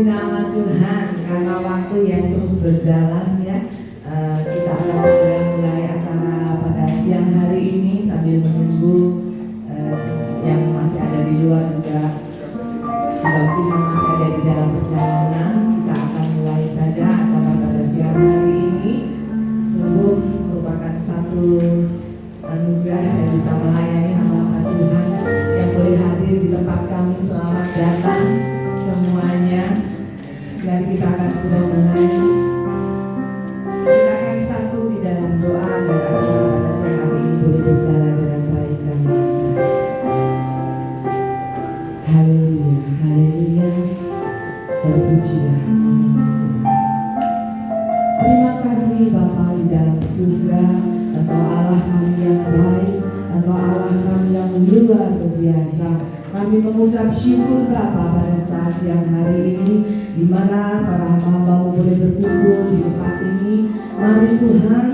Puji nama Tuhan karena waktu yang terus berjalan ya. Kita akan segera mulai acara pada siang hari ini sambil menunggu yang masih ada di luar juga. Kalau kita masih ada di dalam perjalanan, kita akan mulai saja acara pada siang hari ini. Sungguh merupakan satu anugerah saya bisa melayani hamba Tuhan yang boleh hadir di tempat kami. Selamat datang semuanya. Dan kita akan segera mulai. Kita akan satu di dalam doa agar acara pada siang hari ini boleh berjalan dengan baik dan lancar. Haleluya, haleluya. Terpujilah nama Tuhan. Terima kasih Bapa di dalam surga. Engkau Allah kami yang baik, Engkau Allah kami yang luar biasa. Kami mengucap syukur Bapa pada saat siang hari ini, di mana para hamba-Mu boleh berkumpul di tempat ini. Mari Tuhan,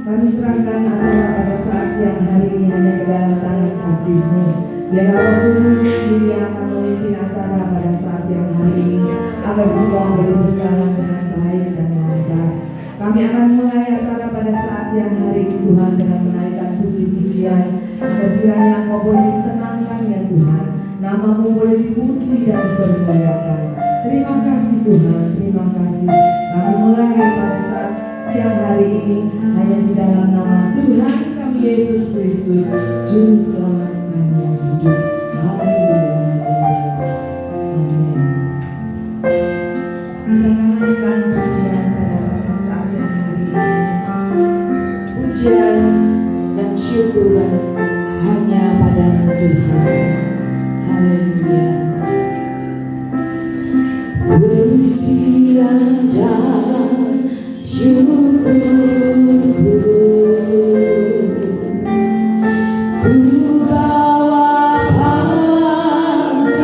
kami serahkan acara pada saat siang hari ini hanya ke dalam tangan kasih-Mu. Biar Roh Kudus sendiri yang akan memimpin acara pada saat siang hari ini, agar semua boleh berjalan dengan baik dan lancar. Kami akan mulai acara pada saat siang hari ini Tuhan dengan menaikkan puji-pujian, agar kiranya Engkau boleh disenangkan ya Tuhan, nama-Mu boleh dipuji dan dipermuliakan. Terima kasih Tuhan, terima kasih. Kami mulai pada saat siang hari ini hanya di dalam nama Tuhan kami Yesus Kristus, Juru Selamat kami yang hidup. Haleluya, haleluya, amin. Kita naikkan pujian pada saat siang hari ini. Pujian dan syukuran hanya pada-Mu Tuhan. Haleluya. Pujian dan syukurku ku bawa padamu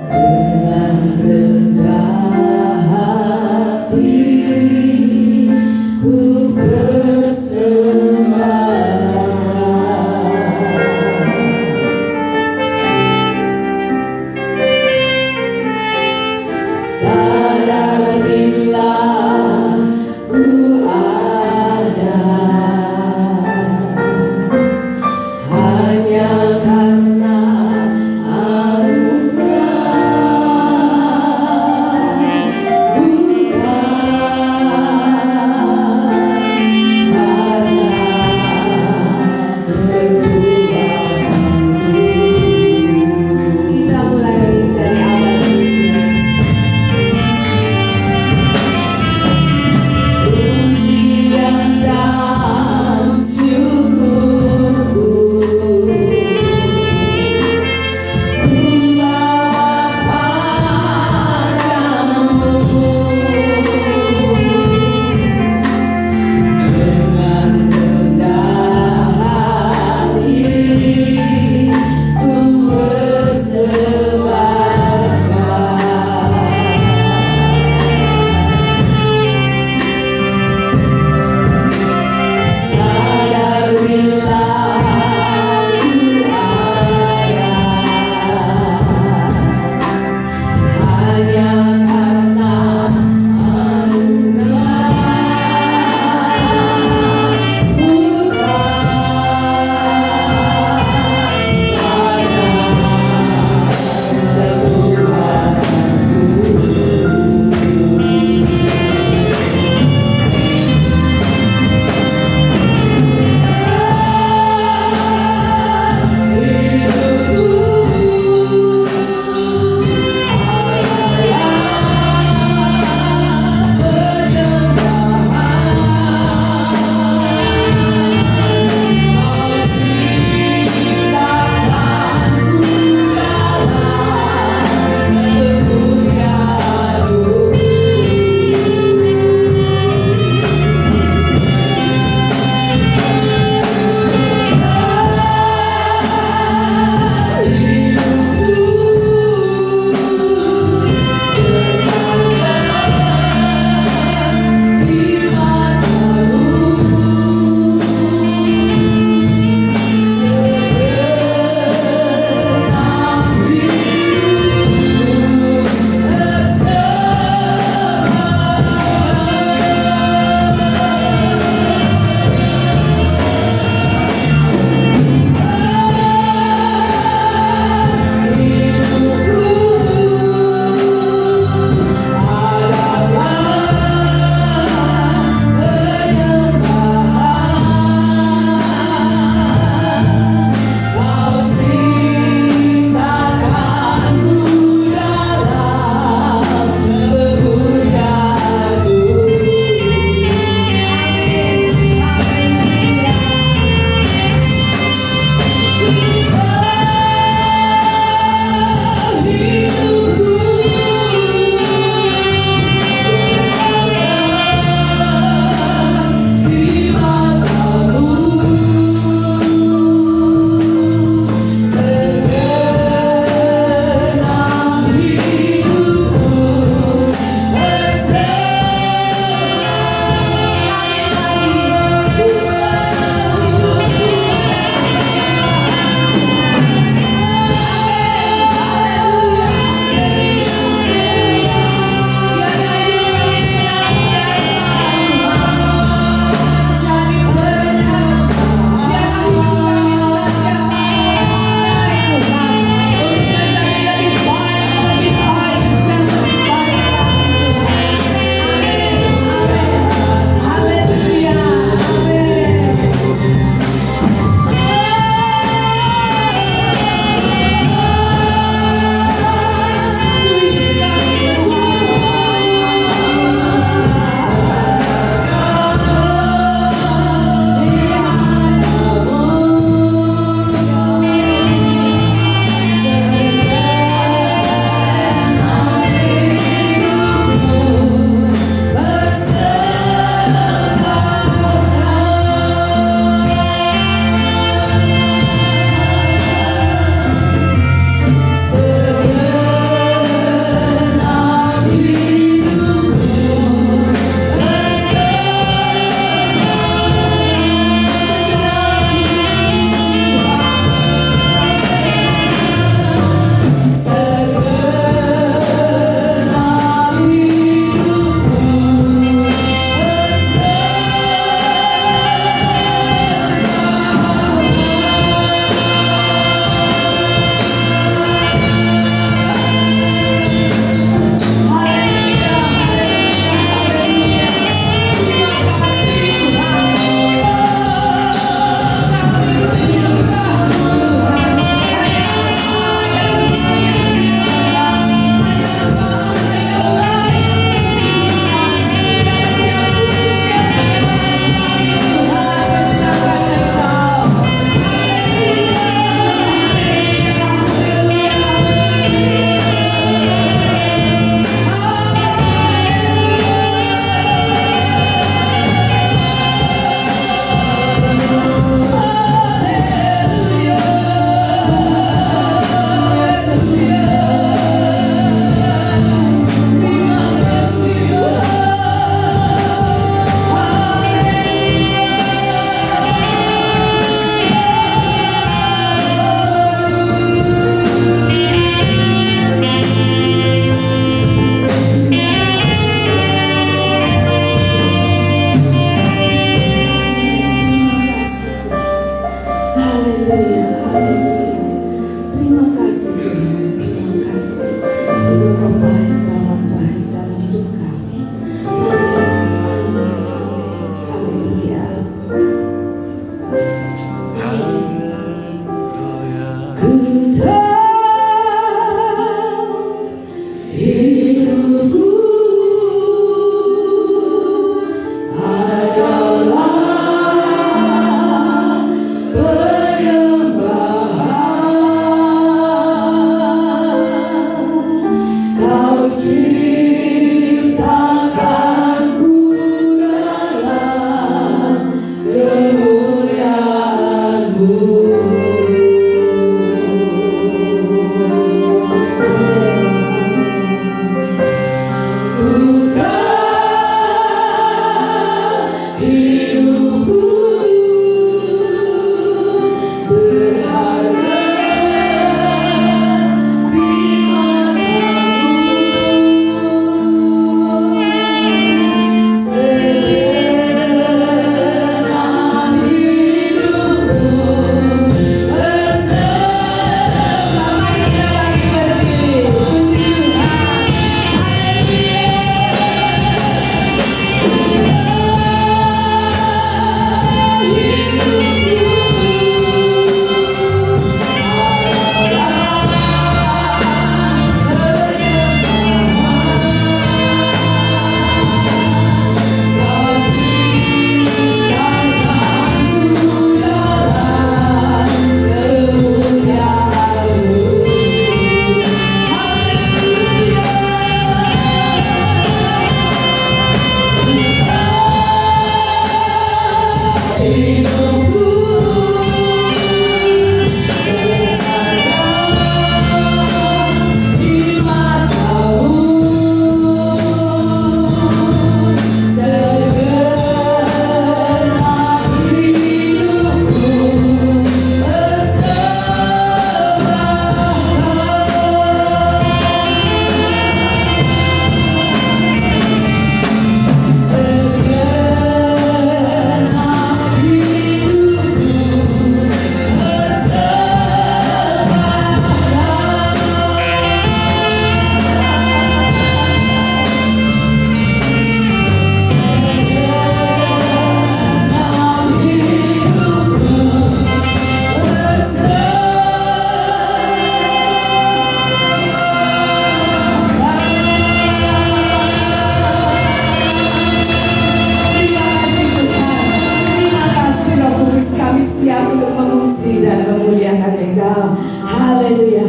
dengan rendah hati ku syukurku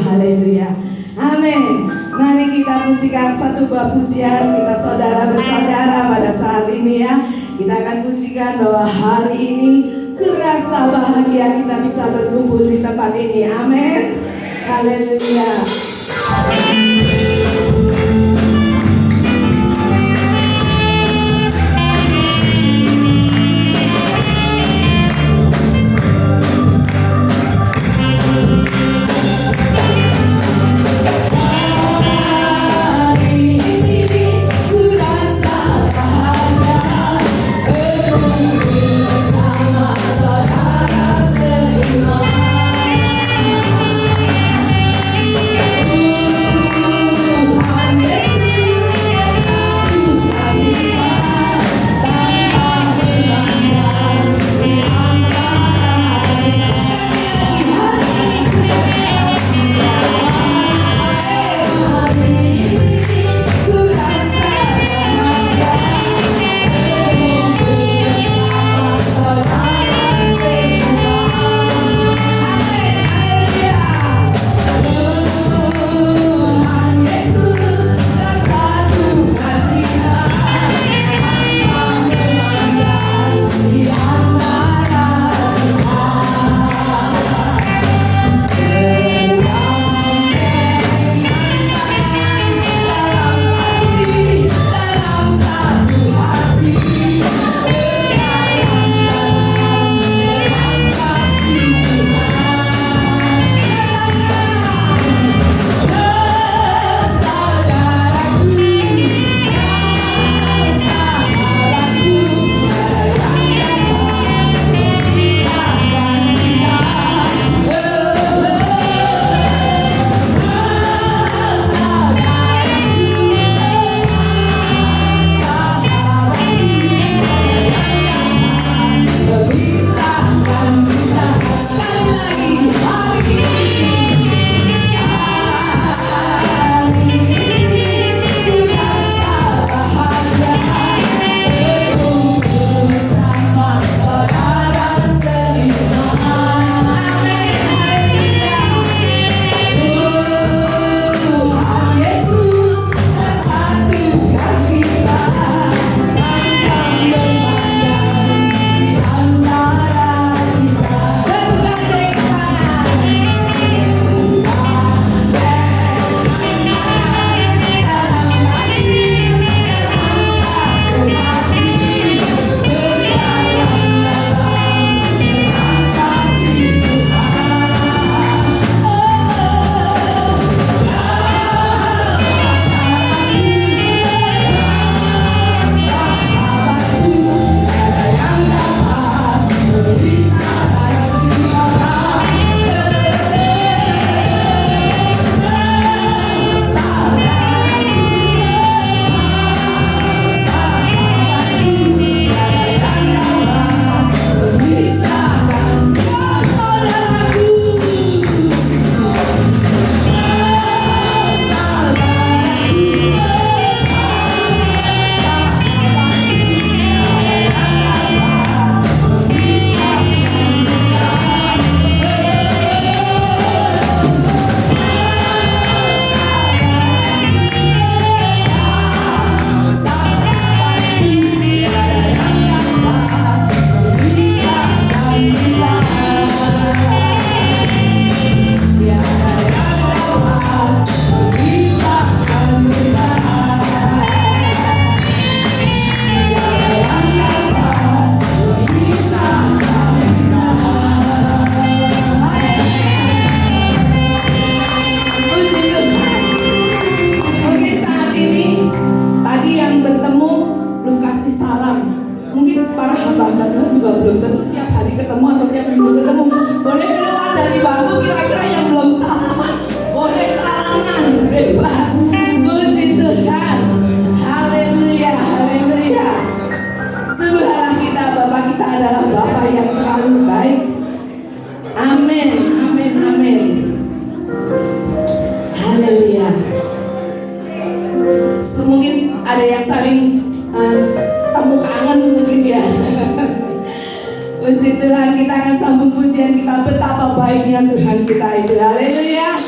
haleluya. Amin. Mari kita pujikan satu buah pujian, kita saudara bersaudara pada saat ini ya. Kita akan pujikan bahwa hari ini kerasa bahagia kita bisa berkumpul di tempat ini. Amin. Haleluya. Mungkin ada yang saling temu kangen mungkin ya. Puji Tuhan, kita akan sambung pujian kita, betapa baiknya Tuhan kita itu. Haleluya.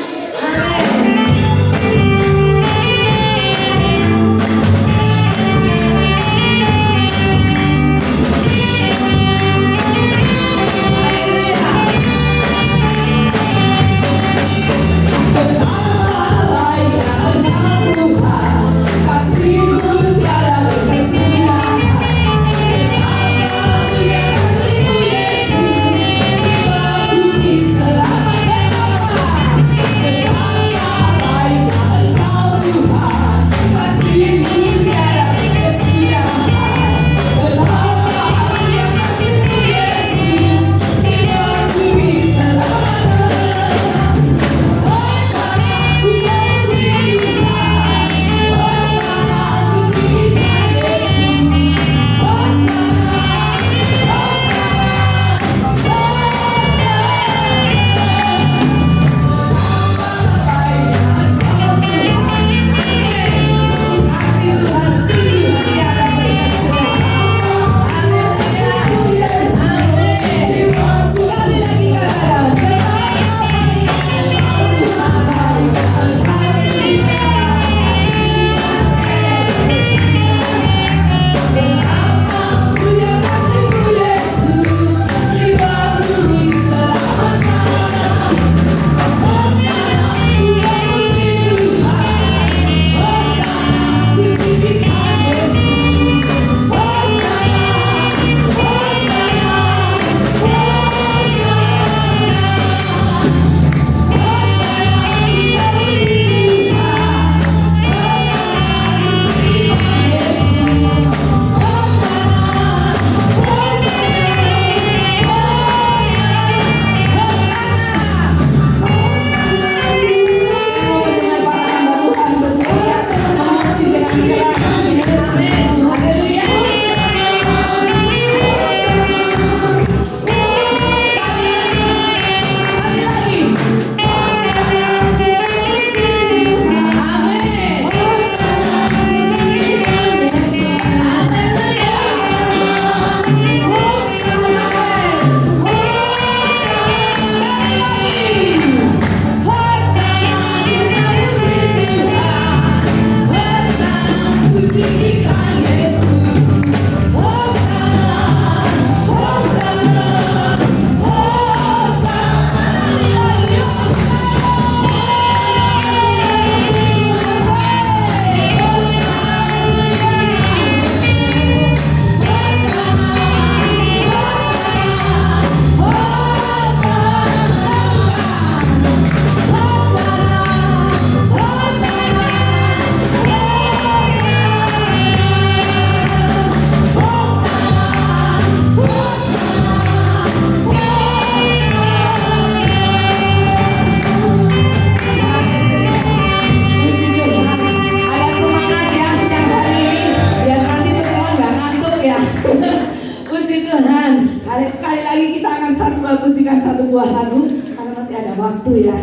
pujikan satu buah lagu karena masih ada waktu ya.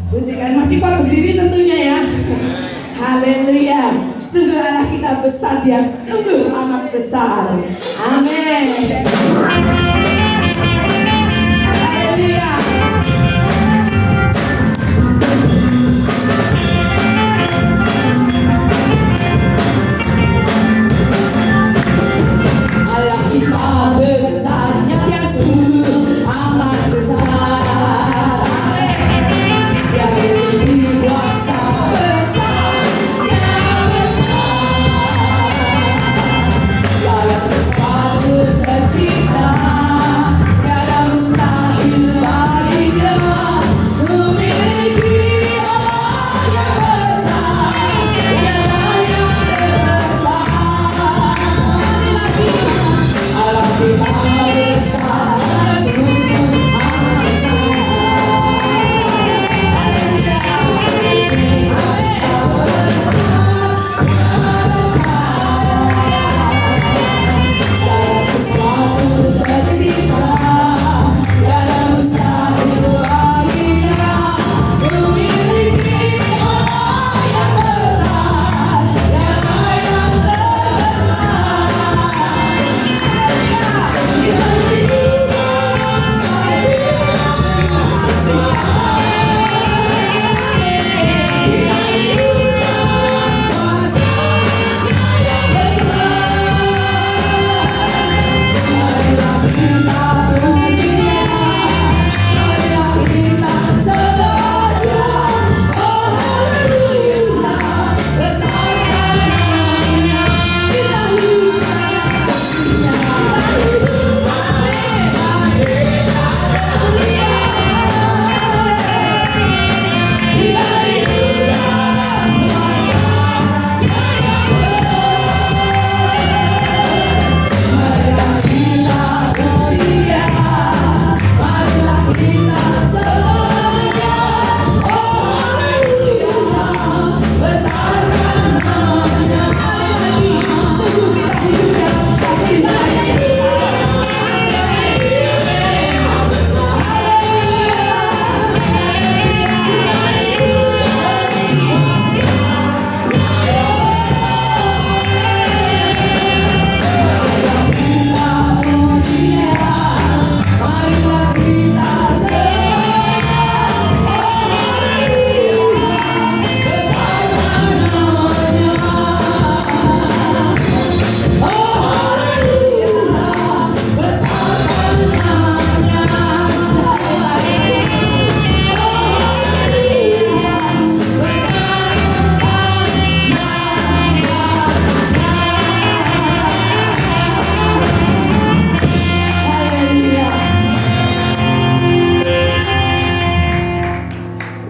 Pujikan masih kuat berdiri tentunya ya. Haleluya. Sungguh Allah kita besar, Dia sungguh amat besar. Amin. Haleluya. Allah kita besarnya, Dia sungguh amat besar. Dia lebih kuasa besar, Dia besar. Segala sesuatu tercipta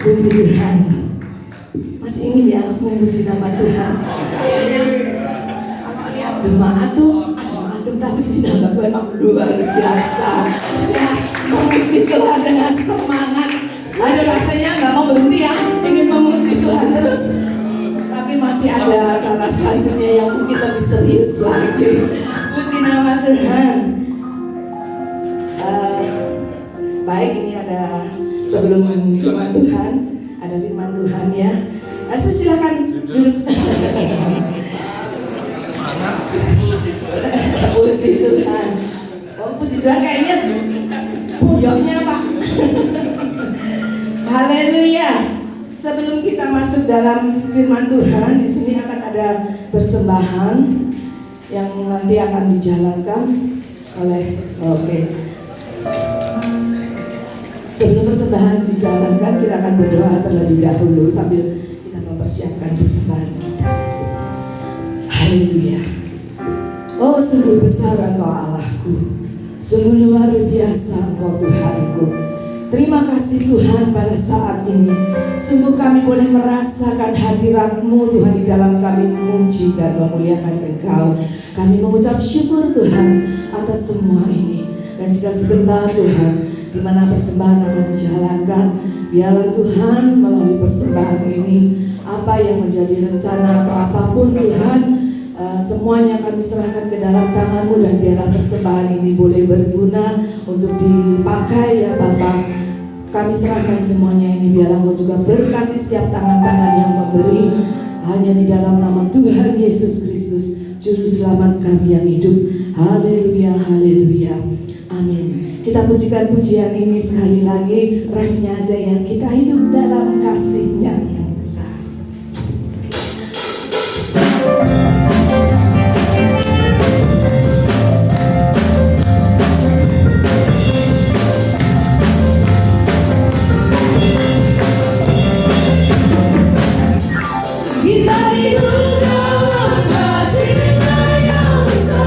Puji Tuhan. Masih ingin ya memuji nama Tuhan. Kayaknya kalau lihat jemaat tuh adem-adem, tapi puji nama Tuhan emang luar biasa. Ya, memuji Tuhan dengan semangat. Aduh, rasanya nggak mau berhenti ya, ingin memuji Tuhan terus. Tapi masih ada acara selanjutnya yang mungkin lebih serius lagi. Puji nama Tuhan. Baik, ini ada sebelum firman Tuhan, ada firman Tuhan ya. Silakan duduk. Puji Tuhan. Oh, puji Tuhan kayaknya buyoknya Pak. Haleluya. Sebelum kita masuk dalam firman Tuhan, di sini akan ada persembahan yang nanti akan dijalankan oleh Sebelum persembahan dijalankan, kita akan berdoa terlebih dahulu sambil kita mempersiapkan persembahan kita. Haleluya. Oh, sungguh besar Engkau Allahku, sungguh luar biasa Engkau Tuhanku. Terima kasih Tuhan pada saat ini. Sungguh kami boleh merasakan hadirat-Mu Tuhan di dalam kami memuji dan memuliakan Engkau. Kami mengucap syukur Tuhan atas semua ini. Dan jika sebentar Tuhan, di mana persembahan akan dijalankan, biarlah Tuhan melalui persembahan ini apa yang menjadi rencana atau apapun Tuhan, semuanya kami serahkan ke dalam tangan-Mu, dan biarlah persembahan ini boleh berguna untuk dipakai ya Bapa. Kami serahkan semuanya ini, biarlah Engkau juga berkati setiap tangan-tangan yang memberi, hanya di dalam nama Tuhan Yesus Kristus, Juru Selamat kami yang hidup. Haleluya, haleluya, amin. Kita pujikan pujian ini sekali lagi, refnya aja ya. Kita hidup dalam kasih-Nya yang besar. Kita hidup dalam kasih-Nya yang besar.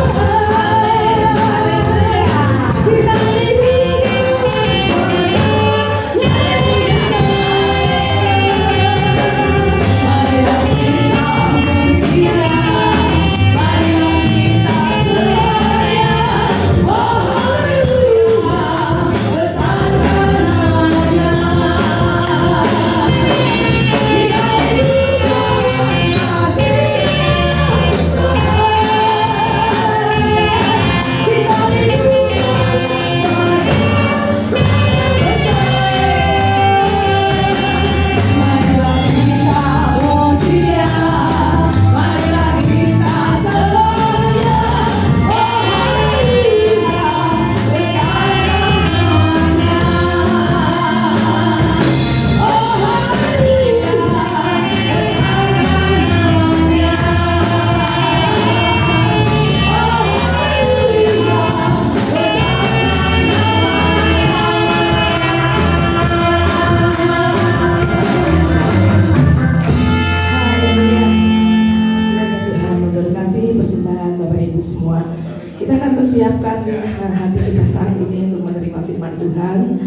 Kita persiapkan hati kita saat ini untuk menerima firman Tuhan.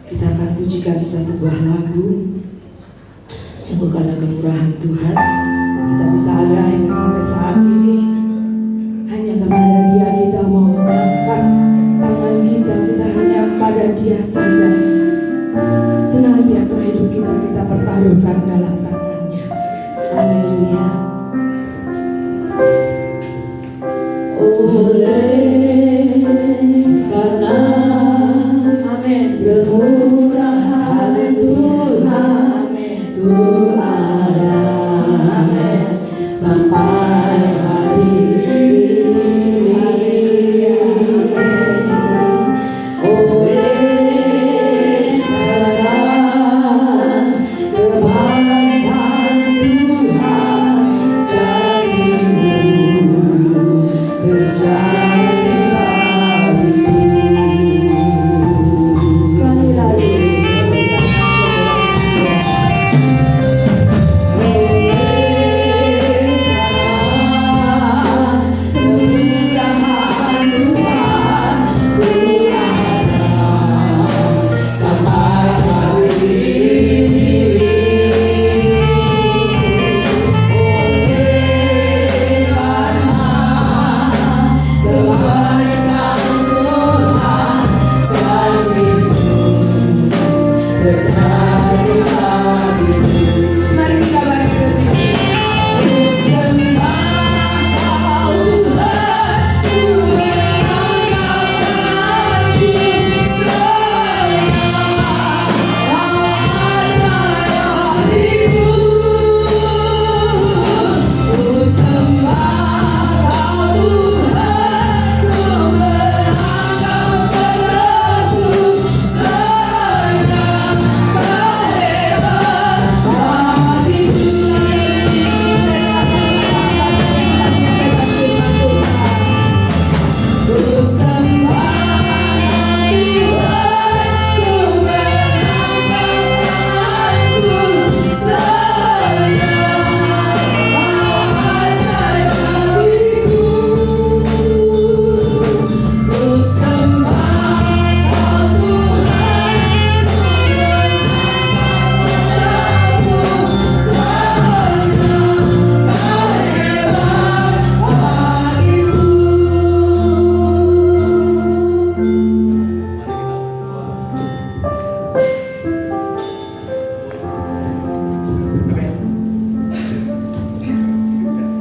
Kita akan pujikan satu buah lagu. Sungguh karena kemurahan Tuhan kita bisa ada hingga sampai saat ini. Hanya kepada Dia kita mau mengangkat tangan kita hanya pada Dia saja. Senantiasa hidup kita pertaruhkan dalam tangan-Nya. Haleluya. Oleh karena kemurahan Tuhan ku ada sampai hari ini. Oleh karena kebaikan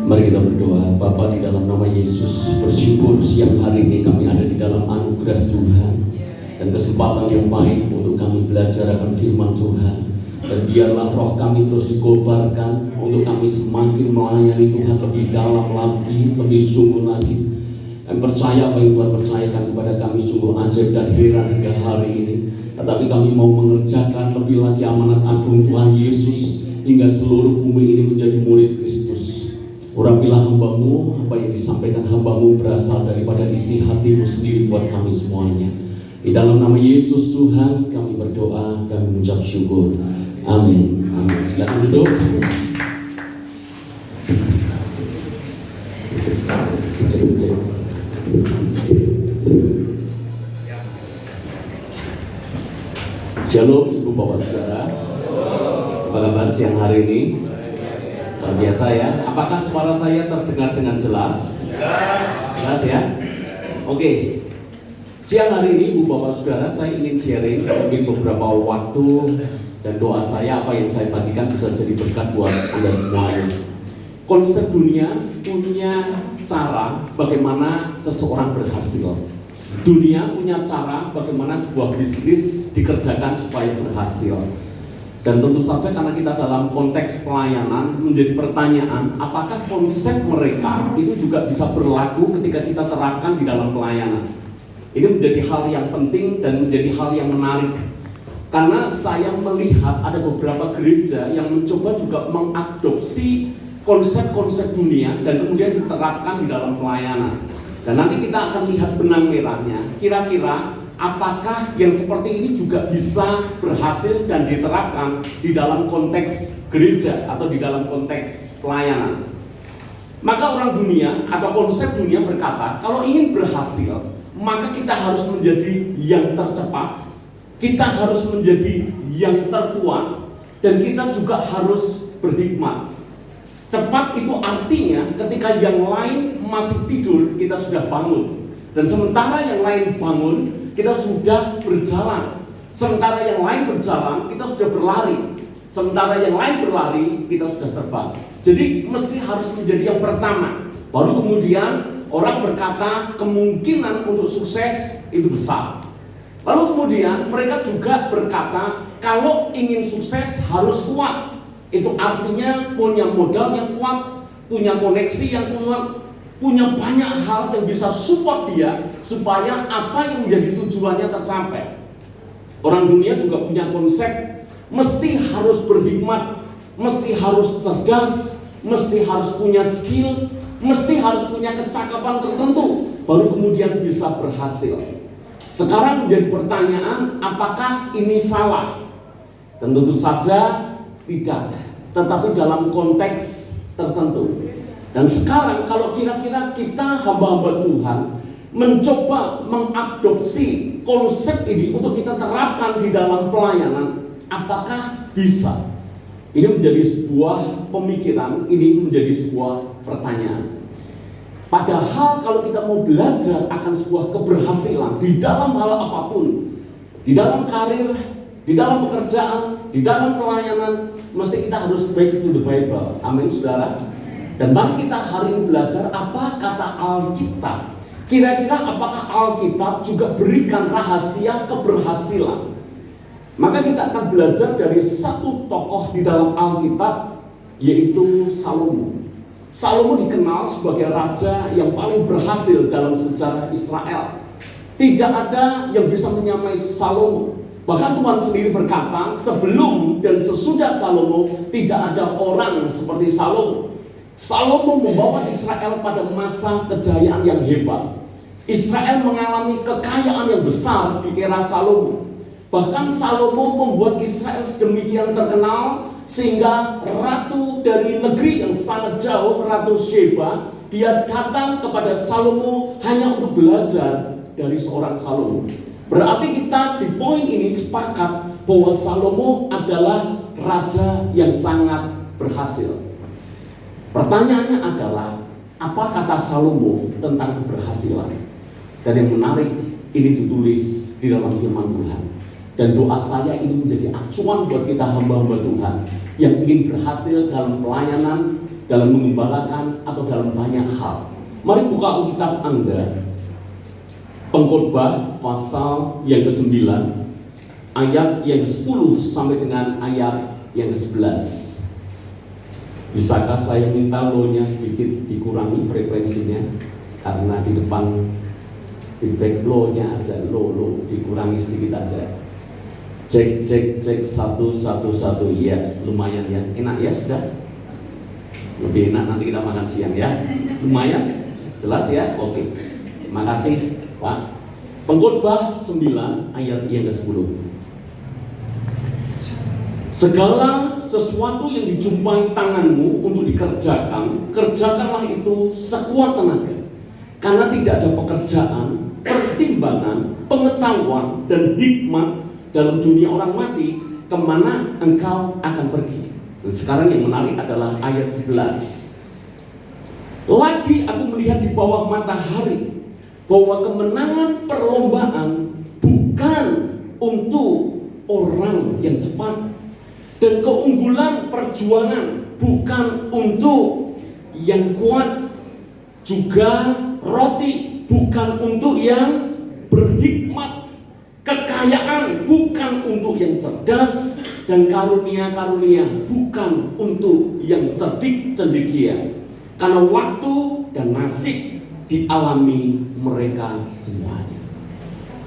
Mari kita berdoa. Bapa, di dalam nama Yesus, bersyukur siang hari ini kami ada di dalam anugerah Tuhan dan kesempatan yang baik untuk kami belajar akan firman Tuhan. Dan biarlah roh kami terus dikobarkan untuk kami semakin melayani Tuhan lebih dalam lagi, lebih sungguh lagi. Kami percaya apa yang Tuhan percayakan kepada kami sungguh ajaib dan heran hingga hari ini. Tetapi kami mau mengerjakan lebih lagi amanat agung Tuhan Yesus hingga seluruh bumi ini menjadi murid Kristus. Urapilah hamba-Mu, apa yang disampaikan hamba-Mu berasal daripada isi hati-Mu sendiri buat kami semuanya. Di dalam nama Yesus Tuhan kami berdoa, kami mengucap syukur. Amin. Amin. Silakan duduk. Cek. Shalom Ibu Bapak Saudara. Apa kabar siang hari ini? Luar biasa ya. Apakah suara saya terdengar dengan jelas? Jelas ya? Oke. Siang hari ini Ibu Bapak Saudara, saya ingin sharing mungkin beberapa waktu dan doa saya, apa yang saya bagikan bisa jadi berkat buat Anda semuanya. Konsep dunia punya cara bagaimana seseorang berhasil. Dunia punya cara bagaimana sebuah bisnis dikerjakan supaya berhasil. Dan tentu saja karena kita dalam konteks pelayanan menjadi pertanyaan, apakah konsep mereka itu juga bisa berlaku ketika kita terapkan di dalam pelayanan. Ini menjadi hal yang penting dan menjadi hal yang menarik. Karena saya melihat ada beberapa gereja yang mencoba juga mengadopsi konsep-konsep dunia dan kemudian diterapkan di dalam pelayanan. Dan nanti kita akan lihat benang merahnya. Kira-kira apakah yang seperti ini juga bisa berhasil dan diterapkan di dalam konteks gereja atau di dalam konteks pelayanan. Maka orang dunia atau konsep dunia berkata, kalau ingin berhasil, maka kita harus menjadi yang tercepat, kita harus menjadi yang terkuat, dan kita juga harus berhikmat. Cepat itu artinya ketika yang lain masih tidur, kita sudah bangun. Dan sementara yang lain bangun, kita sudah berjalan. Sementara yang lain berjalan, kita sudah berlari. Sementara yang lain berlari, kita sudah terbang. Jadi mesti harus menjadi yang pertama. Baru kemudian orang berkata kemungkinan untuk sukses itu besar. Lalu kemudian mereka juga berkata kalau ingin sukses harus kuat. Itu artinya punya modal yang kuat, punya koneksi yang kuat, punya banyak hal yang bisa support dia supaya apa yang menjadi tujuannya tercapai. Orang dunia juga punya konsep mesti harus berhikmat, mesti harus cerdas, mesti harus punya skill, mesti harus punya kecakapan tertentu baru kemudian bisa berhasil. Sekarang menjadi pertanyaan, apakah ini salah? Dan tentu saja tidak, tetapi dalam konteks tertentu. Dan sekarang kalau kira-kira kita hamba-hamba Tuhan mencoba mengadopsi konsep ini untuk kita terapkan di dalam pelayanan, apakah bisa? Ini menjadi sebuah pemikiran, ini menjadi sebuah pertanyaan. Padahal kalau kita mau belajar akan sebuah keberhasilan di dalam hal apapun, di dalam karir, di dalam pekerjaan, di dalam pelayanan, mesti kita harus back to the Bible. Amin, saudara. Dan mari kita hari ini belajar apa kata Alkitab. Kira-kira apakah Alkitab juga berikan rahasia keberhasilan? Maka kita akan belajar dari satu tokoh di dalam Alkitab, yaitu Salomo. Salomo dikenal sebagai raja yang paling berhasil dalam sejarah Israel. Tidak ada yang bisa menyamai Salomo. Bahkan Tuhan sendiri berkata, sebelum dan sesudah Salomo tidak ada orang seperti Salomo. Salomo membawa Israel pada masa kejayaan yang hebat. Israel mengalami kekayaan yang besar di era Salomo. Bahkan Salomo membuat Israel sedemikian terkenal sehingga ratu dari negeri yang sangat jauh, Ratu Sheba, dia datang kepada Salomo hanya untuk belajar dari seorang Salomo. Berarti kita di poin ini sepakat bahwa Salomo adalah raja yang sangat berhasil. Pertanyaannya adalah, apa kata Salomo tentang keberhasilan? Dan yang menarik, ini ditulis di dalam firman Tuhan. Dan doa saya ini menjadi acuan buat kita hamba-hamba Tuhan yang ingin berhasil dalam pelayanan, dalam mengembalakan atau dalam banyak hal. Mari buka Alkitab Anda, Pengkhotbah pasal yang ke-9 ayat yang ke-10 sampai dengan ayat yang ke-11. Bisakah saya minta low-nya sedikit dikurangi frekuensinya, karena di depan feedback low-nya aja, low dikurangi sedikit aja. Cek 1 ya, lumayan ya, enak ya, sudah lebih enak nanti kita makan siang ya, lumayan jelas ya. Oke, terima kasih Pak. Pengkhotbah 9 ayat yang ke-10. Segala sesuatu yang dijumpai tanganmu untuk dikerjakan, kerjakanlah itu sekuat tenaga. Karena tidak ada pekerjaan, pertimbangan, pengetahuan, dan hikmat dalam dunia orang mati, kemana engkau akan pergi. Dan sekarang yang menarik adalah ayat 11. Lagi aku melihat di bawah matahari bahwa kemenangan perlombaan bukan untuk orang yang cepat, dan keunggulan perjuangan bukan untuk yang kuat, juga roti bukan untuk yang berhikmat, kekayaan bukan untuk yang cerdas, dan karunia-karunia bukan untuk yang cerdik cendekia. Karena waktu dan nasib dialami mereka semuanya.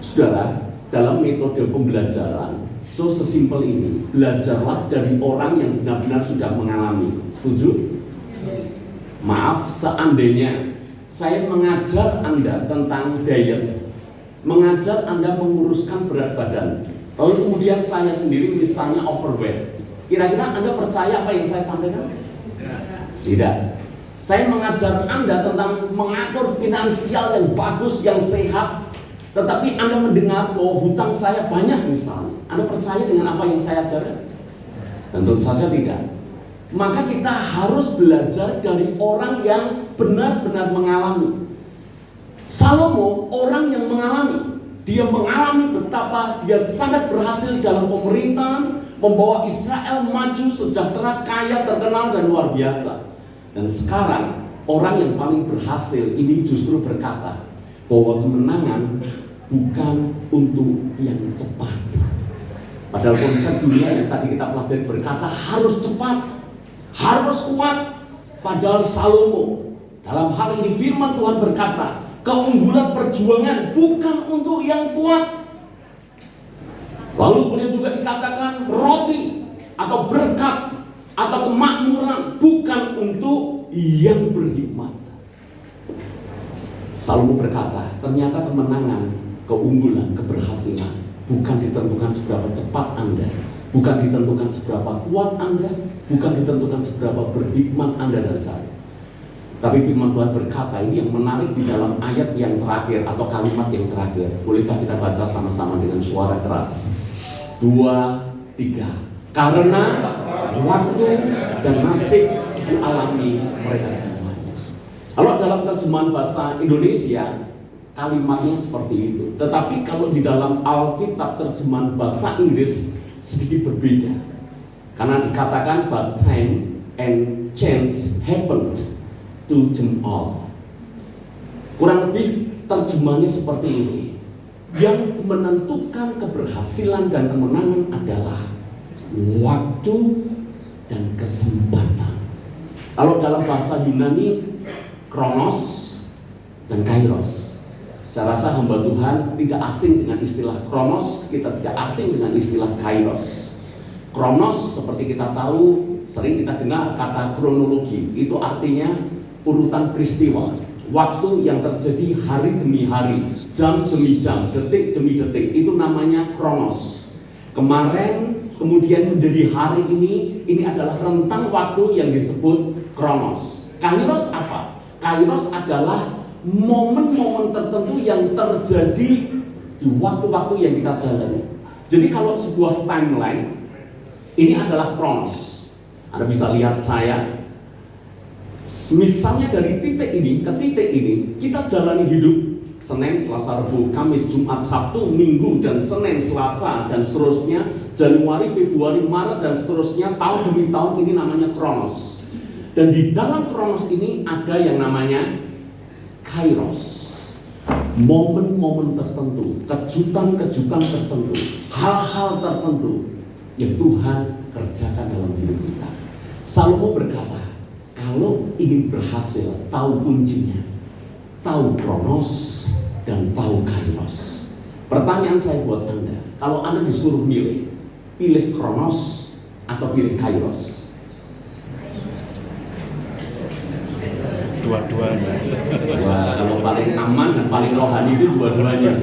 Saudara, dalam metode pembelajaran sesimpel ini, belajarlah dari orang yang benar-benar sudah mengalami. Setuju? Maaf, seandainya saya mengajar Anda tentang diet, mengajar Anda menguruskan berat badan, lalu kemudian saya sendiri misalnya overweight, kira-kira Anda percaya apa yang saya sampaikan? Tidak. Saya mengajar Anda tentang mengatur finansial yang bagus, yang sehat, tetapi Anda mendengar bahwa hutang saya banyak misalnya, Anda percaya dengan apa yang saya ajarkan? Tentu saja tidak. Maka kita harus belajar dari orang yang benar-benar mengalami. Salomo orang yang mengalami. Dia mengalami betapa dia sangat berhasil dalam pemerintahan, membawa Israel maju, sejahtera, kaya, terkenal, dan luar biasa. Dan sekarang orang yang paling berhasil ini justru berkata bahwa kemenangan bukan untuk yang cepat. Padahal konsep dunia yang tadi kita pelajari berkata harus cepat, harus kuat. Padahal Salomo dalam hal ini firman Tuhan berkata, keunggulan perjuangan bukan untuk yang kuat. Lalu kemudian juga dikatakan roti atau berkat atau kemakmuran bukan untuk yang berhikmat. Salomo berkata, ternyata kemenangan, keunggulan, keberhasilan bukan ditentukan seberapa cepat Anda, bukan ditentukan seberapa kuat Anda, bukan ditentukan seberapa berhikmat Anda dan saya. Tapi firman Tuhan berkata, ini yang menarik di dalam ayat yang terakhir atau kalimat yang terakhir. Bolehkah kita baca sama-sama dengan suara keras? 2, 3. Karena waktu dan nasib dialami mereka semuanya. Kalau dalam terjemahan bahasa Indonesia kalimatnya seperti itu. Tetapi kalau di dalam Alkitab terjemahan bahasa Inggris sedikit berbeda. Karena dikatakan but time and chance happened to them all. Kurang lebih terjemahannya seperti ini. Yang menentukan keberhasilan dan kemenangan adalah waktu dan kesempatan. Kalau dalam bahasa Yunani, kronos dan kairos. Saya rasa hamba Tuhan tidak asing dengan istilah kronos, kita tidak asing dengan istilah kairos. Kronos seperti kita tahu, sering kita dengar kata kronologi, itu artinya urutan peristiwa, waktu yang terjadi hari demi hari, jam demi jam, detik demi detik, itu namanya kronos. Kemarin kemudian menjadi hari ini adalah rentang waktu yang disebut kronos. Kairos apa? Kairos adalah momen-momen tertentu yang terjadi di waktu-waktu yang kita jalani. Jadi kalau sebuah timeline, ini adalah kronos. Anda bisa lihat saya, misalnya dari titik ini ke titik ini, kita jalani hidup Senin, Selasa, Rabu, Kamis, Jumat, Sabtu, Minggu, dan Senin, Selasa, dan seterusnya, Januari, Februari, Maret, dan seterusnya, tahun demi tahun, ini namanya kronos. Dan di dalam Kronos ini ada yang namanya Kairos. Momen-momen tertentu, kejutan-kejutan tertentu, hal-hal tertentu yang Tuhan kerjakan dalam hidup kita. Salomo berkata, kalau ingin berhasil, tahu kuncinya, tahu Kronos dan tahu Kairos. Pertanyaan saya buat Anda, kalau Anda disuruh milih, pilih Kronos atau pilih Kairos? Dua-duanya. Wah, kalau paling aman dan paling rohani itu dua-duanya.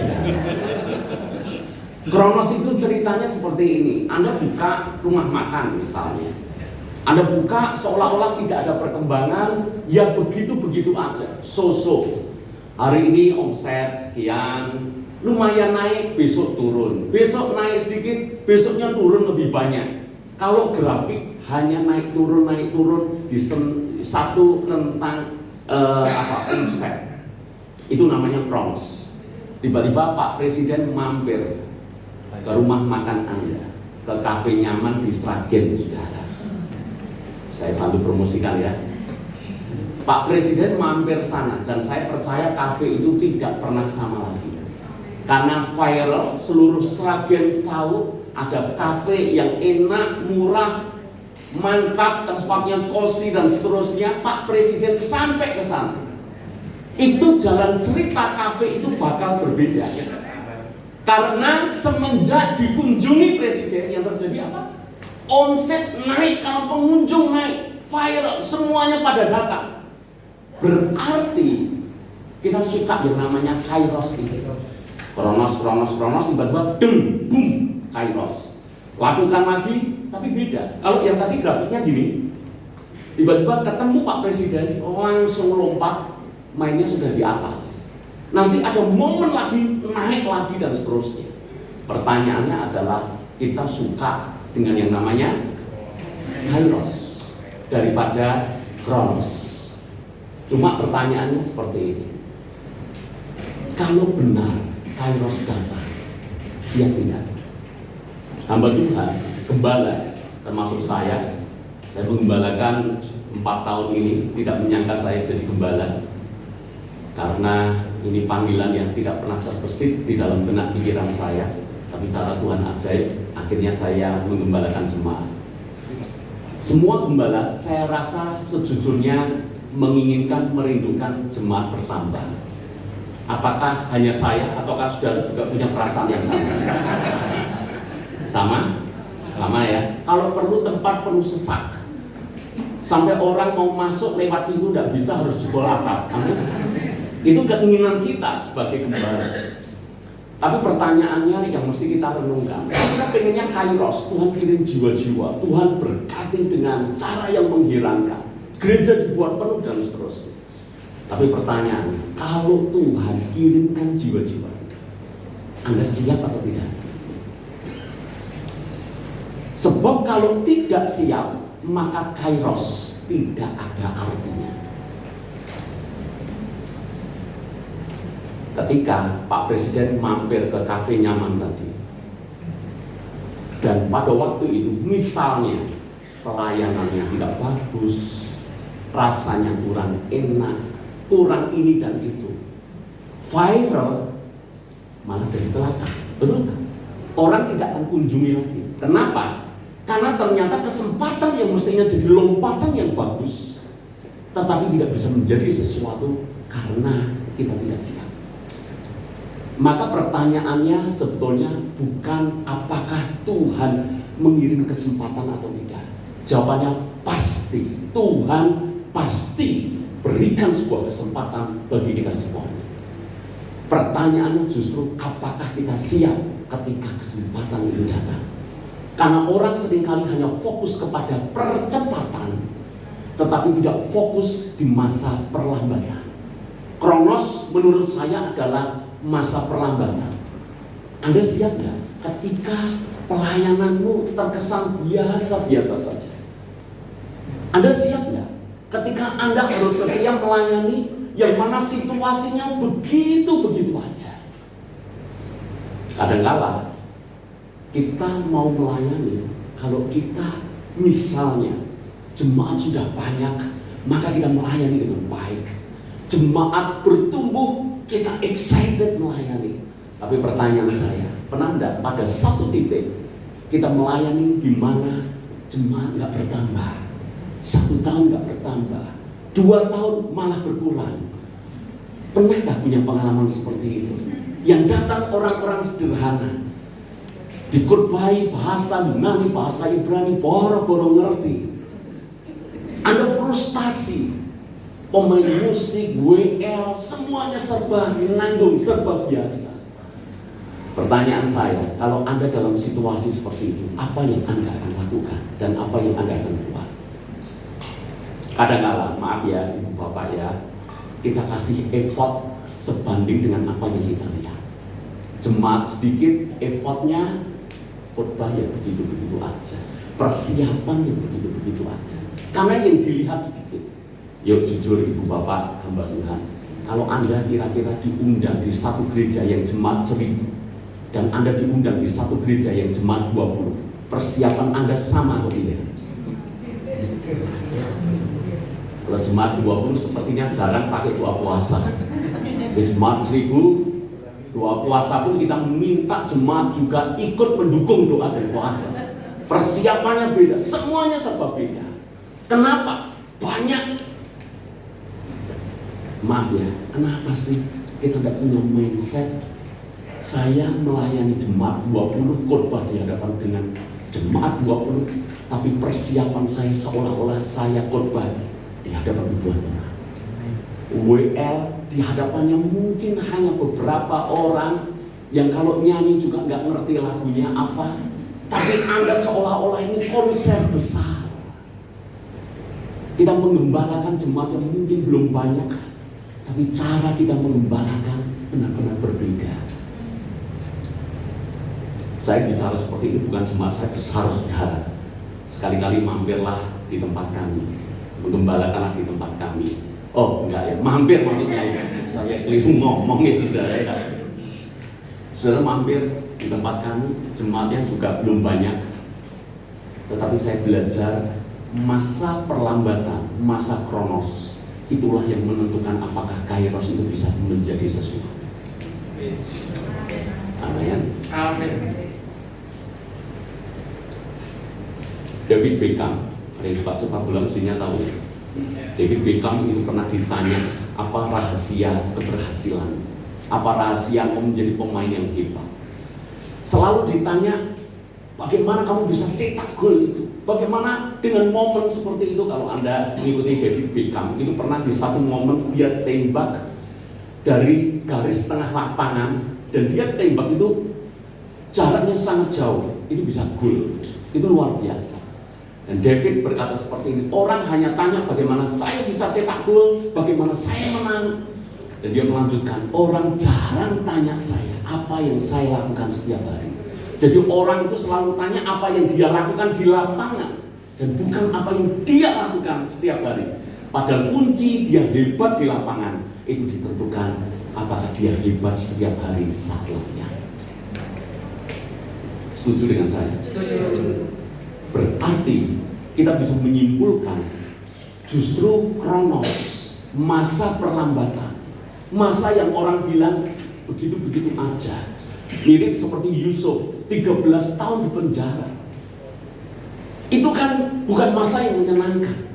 Kronos itu ceritanya seperti ini. Anda buka rumah makan misalnya, Anda buka seolah-olah tidak ada perkembangan, ya begitu-begitu aja. So-so. Hari ini omset sekian, lumayan naik, besok turun. Besok naik sedikit, besoknya turun lebih banyak. Kalau grafik hanya naik turun di satu rentang omset, itu namanya Kronos. Tiba-tiba Pak Presiden mampir ke rumah makan Anda, ke kafe nyaman di Sragen, saudara. Saya bantu promosikan ya. Pak Presiden mampir sana dan saya percaya kafe itu tidak pernah sama lagi. Karena viral, seluruh Sragen tahu ada kafe yang enak, murah, mantap, tempatnya cozy dan seterusnya. Pak Presiden sampai ke sana. Itu jalan cerita kafe itu bakal berbeda. Karena semenjak dikunjungi Presiden, yang terjadi apa? Omset naik, kalau pengunjung naik, viral, semuanya pada datang. Berarti kita suka yang namanya Kairos ini. Kronos, tiba-tiba deng, boom, Kairos. Lakukan lagi, tapi beda. Kalau yang tadi grafiknya gini, tiba-tiba ketemu Pak Presiden, langsung lompat, mainnya sudah di atas. Nanti ada momen lagi, naik lagi dan seterusnya. Pertanyaannya adalah, kita suka dengan yang namanya Kairos daripada Kronos. Cuma pertanyaannya seperti ini, kalau benar Kairos datang, siap tidak? Hamba Tuhan, gembala, termasuk saya menggembalakan 4 tahun ini, tidak menyangka saya jadi gembala. Karena ini panggilan yang tidak pernah terbesit di dalam benak pikiran saya. Tapi cara Tuhan ajaib, akhirnya saya menggembalakan jemaat. Semua gembala saya rasa sejujurnya menginginkan, merindukan jemaat bertambah. Apakah hanya saya ataukah saudara juga punya perasaan yang sama? Sama ya. Kalau perlu tempat penuh sesak, sampai orang mau masuk lewat pintu tidak bisa, harus jebol atap. Amin. Itu keinginan kita sebagai gembala. Tapi pertanyaannya yang mesti kita renungkan, kita pengennya Kairos, Tuhan kirim jiwa-jiwa, Tuhan berkati dengan cara yang mengherankan, gereja dibuat penuh dan seterusnya. Tapi pertanyaannya, kalau Tuhan kirimkan jiwa-jiwa, Anda siap atau tidak? Sebab kalau tidak siap, maka Kairos tidak ada artinya. Ketika Pak Presiden mampir ke kafe nyaman tadi, dan pada waktu itu misalnya pelayanannya tidak bagus, rasanya kurang enak, kurang ini dan itu, viral, malah jadi celaka, betul nggak? Orang tidak akan kunjungi lagi. Kenapa? Karena ternyata kesempatan yang mestinya jadi lompatan yang bagus, tetapi tidak bisa menjadi sesuatu karena kita tidak siap. Maka pertanyaannya sebetulnya bukan apakah Tuhan mengirim kesempatan atau tidak. Jawabannya pasti, Tuhan pasti berikan sebuah kesempatan bagi kita semuanya. Pertanyaannya justru apakah kita siap ketika kesempatan itu datang. Karena orang seringkali hanya fokus kepada percepatan, tetapi tidak fokus di masa perlambatan. Kronos menurut saya adalah masa perlambatan. Anda siap nggak ketika pelayananmu terkesan biasa-biasa saja? Anda siap nggak ketika Anda harus setia melayani yang mana situasinya begitu-begitu aja? Kadang-kala kita mau melayani, kalau kita misalnya jemaat sudah banyak, maka kita melayani dengan baik. Jemaat bertumbuh, kita excited melayani. Tapi pertanyaan saya, pernah enggak pada satu titik kita melayani di mana jemaat nggak bertambah, 1 tahun nggak bertambah, 2 tahun malah berkurang? Pernahkah punya pengalaman seperti itu? Yang datang orang-orang sederhana, dikhotbahi bahasa Yunani, bahasa Ibrani, boro-boro ngerti. Anda frustasi, pemain musik, WL, semuanya serba nanggung, serba biasa. Pertanyaan saya, kalau Anda dalam situasi seperti itu, apa yang Anda akan lakukan dan apa yang Anda akan buat? Kadang-kala, maaf ya Ibu Bapak ya, kita kasih effort sebanding dengan apa yang kita lihat. Jemaat sedikit, effortnya khotbah yang begitu-begitu aja, persiapan yang begitu-begitu aja, karena yang dilihat sedikit. Yuk jujur Ibu Bapak hamba Tuhan, kalau Anda kira-kira diundang di satu gereja yang jemaat 1000 dan Anda diundang di satu gereja yang jemaat 20, persiapan Anda sama atau tidak? Kalau jemaat 20 sepertinya jarang pakai doa puasa. Di jemaat 1000 doa puasa pun kita minta jemaat juga ikut mendukung doa dan puasa. Persiapannya beda, semuanya serba beda. Kenapa? Banyak. Maaf ya, kenapa sih kita tidak punya mindset saya melayani jemaat 20, khotbah di hadapan dengan jemaat 20, tapi persiapan saya seolah-olah saya khotbah di hadapan ribuan orang. WL di hadapannya mungkin hanya beberapa orang yang kalau nyanyi juga nggak ngerti lagunya apa, tapi Anda seolah-olah ini konser besar. Kita mengembalakan jemaat yang mungkin belum banyak, tapi cara kita mengembalakan benar-benar berbeda. Saya bicara seperti ini bukan jemaat saya besar, saudara. Sekali-kali mampirlah di tempat kami, menggembalakanlah di tempat kami. Oh enggak ya, mampir maksudnya ya. Saya keliru ngomong ya saudara ya. Saudara mampir di tempat kami, jemaatnya juga belum banyak. Tetapi saya belajar masa perlambatan, masa kronos, itulah yang menentukan apakah kairos itu bisa menjadi sesuatu. Amin. Amin. David Beckham, yang suka sepak bola mestinya tahu ya. David Beckham itu pernah ditanya apa rahasia keberhasilan, apa rahasia kamu menjadi pemain yang hebat. Selalu ditanya bagaimana kamu bisa cetak gol itu, bagaimana dengan momen seperti itu. Kalau Anda mengikuti David Beckham, itu pernah di satu momen dia tembak dari garis tengah lapangan dan dia tembak itu jaraknya sangat jauh, itu bisa gol, itu luar biasa. Dan David berkata seperti ini, orang hanya tanya bagaimana saya bisa cetak gol, bagaimana saya menang. Dan dia melanjutkan, orang jarang tanya saya apa yang saya lakukan setiap hari. Jadi orang itu selalu tanya apa yang dia lakukan di lapangan dan bukan apa yang dia lakukan setiap hari. Padahal kunci dia hebat di lapangan itu ditentukan apakah dia hebat setiap hari saat latihan. Setuju dengan saya? Setuju. Berarti kita bisa menyimpulkan justru kronos, masa perlambatan, masa yang orang bilang begitu-begitu aja, mirip seperti Yusuf 13 tahun di penjara. Itu kan bukan masa yang menyenangkan.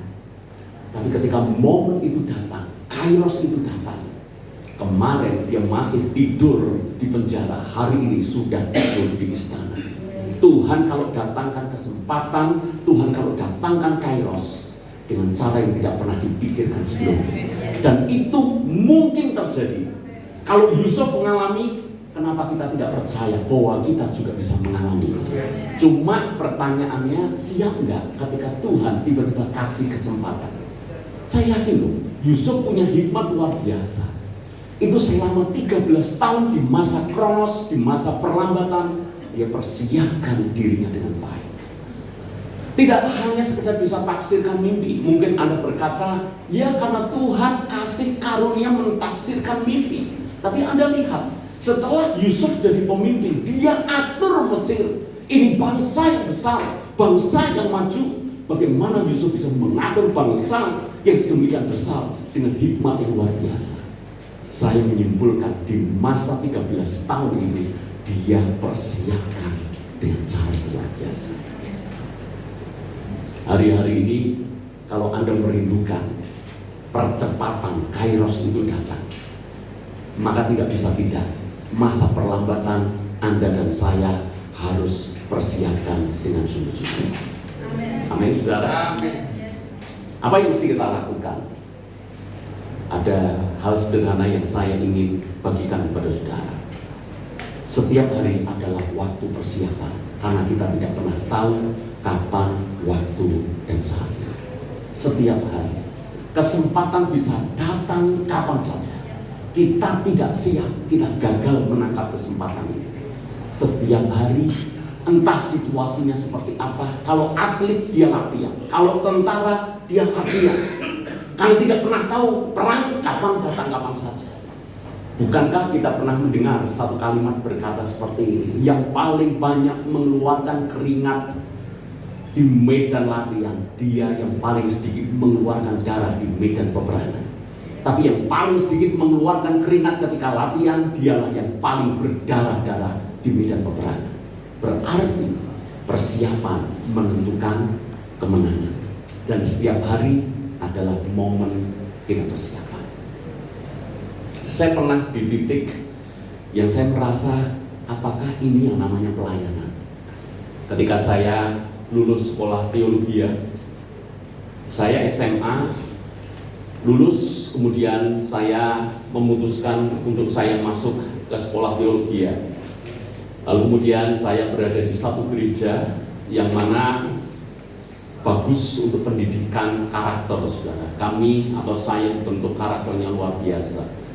Tapi ketika momen itu datang, kairos itu datang, kemarin dia masih tidur di penjara, hari ini sudah tidur di istana. Tuhan kalau datangkan kesempatan, Tuhan kalau datangkan kairos dengan cara yang tidak pernah dipikirkan sebelumnya. Dan itu mungkin terjadi. Kalau Yusuf mengalami, kenapa kita tidak percaya bahwa kita juga bisa mengalami? Cuma pertanyaannya, siap nggak ketika Tuhan tiba-tiba kasih kesempatan? Saya yakin loh, Yusuf punya hikmat luar biasa. Itu selama 13 tahun di masa kronos, di masa perlambatan, dia persiapkan dirinya dengan baik. Tidak hanya sekedar bisa tafsirkan mimpi. Mungkin Anda berkata, ya karena Tuhan kasih karunia mentafsirkan mimpi. Tapi Anda lihat, setelah Yusuf jadi pemimpin, dia atur Mesir. Ini bangsa yang besar, bangsa yang maju. bagaimana Yusuf bisa mengatur bangsa yang sedemikian besar dengan hikmat yang luar biasa. Saya menyimpulkan di masa 13 tahun ini dia persiapkan dengan cara yang luar biasa. Hari-hari ini kalau Anda merindukan percepatan Kairos itu datang, maka tidak bisa tidak, masa perlambatan Anda dan saya harus persiapkan dengan sungguh-sungguh. Amin, saudara. Apa yang mesti kita lakukan? Ada hal sederhana yang saya ingin bagikan kepada saudara. Setiap hari adalah waktu persiapan, karena kita tidak pernah tahu kapan waktu dan saatnya. Setiap hari kesempatan bisa datang kapan saja. Kita tidak siap, kita gagal menangkap kesempatan ini. Setiap hari, entah situasinya seperti apa. Kalau atlet dia latihan, kalau tentara dia latihan. Kalau tidak pernah tahu perang kapan datang kapan saja. Bukankah kita pernah mendengar satu kalimat berkata seperti ini, yang paling banyak mengeluarkan keringat di medan latihan, dia yang paling sedikit mengeluarkan darah di medan peperangan. Tapi yang paling sedikit mengeluarkan keringat ketika latihan, dialah yang paling berdarah-darah di medan peperangan. Berarti persiapan menentukan kemenangan. Dan setiap hari adalah momen kita persiapan. Saya pernah di titik yang saya merasa, apakah ini yang namanya pelayanan? Ketika saya lulus sekolah teologi, saya SMA lulus, kemudian saya memutuskan untuk saya masuk ke sekolah teologi. Lalu kemudian saya berada di satu gereja yang mana bagus untuk pendidikan karakter, saudara. Kami atau saya bentuk karakternya luar biasa.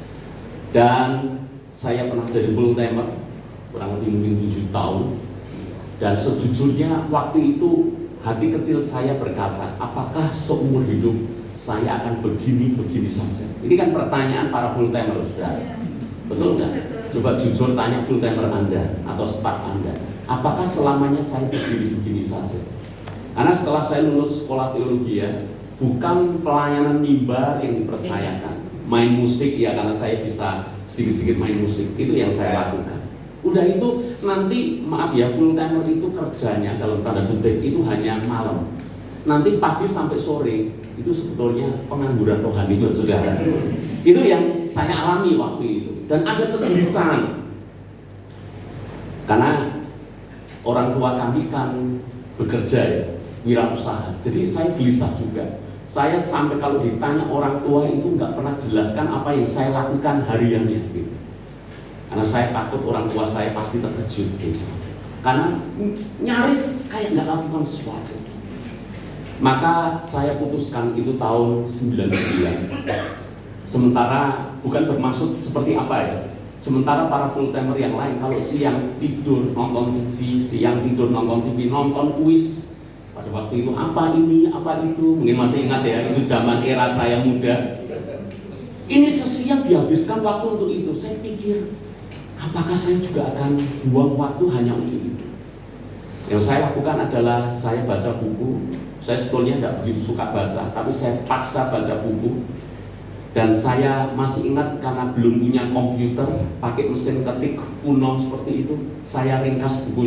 Dan saya pernah jadi full timer kurang lebih mungkin 7 tahun. Dan sejujurnya waktu itu hati kecil saya berkata, apakah seumur hidup saya akan begini-begini saja? Ini kan pertanyaan para full timer, saudara. Betul nggak? Coba jujur tanya full timer Anda atau staff Anda, apakah selamanya saya begini-begini saja? Karena setelah saya lulus sekolah teologi, bukan pelayanan mimbar yang dipercayakan, main musik ya, karena saya bisa sedikit-sedikit main musik, itu yang saya lakukan. Udah itu nanti, maaf ya, full timer itu kerjanya dalam tanda kutip itu hanya malam. Nanti pagi sampai sore itu sebetulnya pengangguran rohani, saudara. Itu yang saya alami waktu itu. Dan ada kegelisahan, karena orang tua kami kan bekerja ya, wirausaha. Jadi saya gelisah juga. Saya sampai kalau ditanya orang tua itu nggak pernah jelaskan apa yang saya lakukan hariannya gitu. Karena saya takut orang tua saya pasti terkejut gitu. Karena nyaris kayak nggak lakukan sesuatu. Maka saya putuskan itu tahun 99. Sementara bukan bermaksud seperti apa ya. Sementara para full timer yang lain kalau siang tidur nonton TV, siang tidur nonton TV, nonton kuis. Pada waktu itu apa ini, apa itu, mungkin masih ingat ya, itu zaman era saya muda. Ini sesiang dihabiskan waktu untuk itu. Saya pikir, apakah saya juga akan buang waktu hanya untuk itu? Yang saya lakukan adalah saya baca buku. Saya sebetulnya tidak begitu suka baca, tapi saya paksa baca buku. Dan saya masih ingat karena belum punya komputer, pakai mesin ketik kuno seperti itu, saya ringkas buku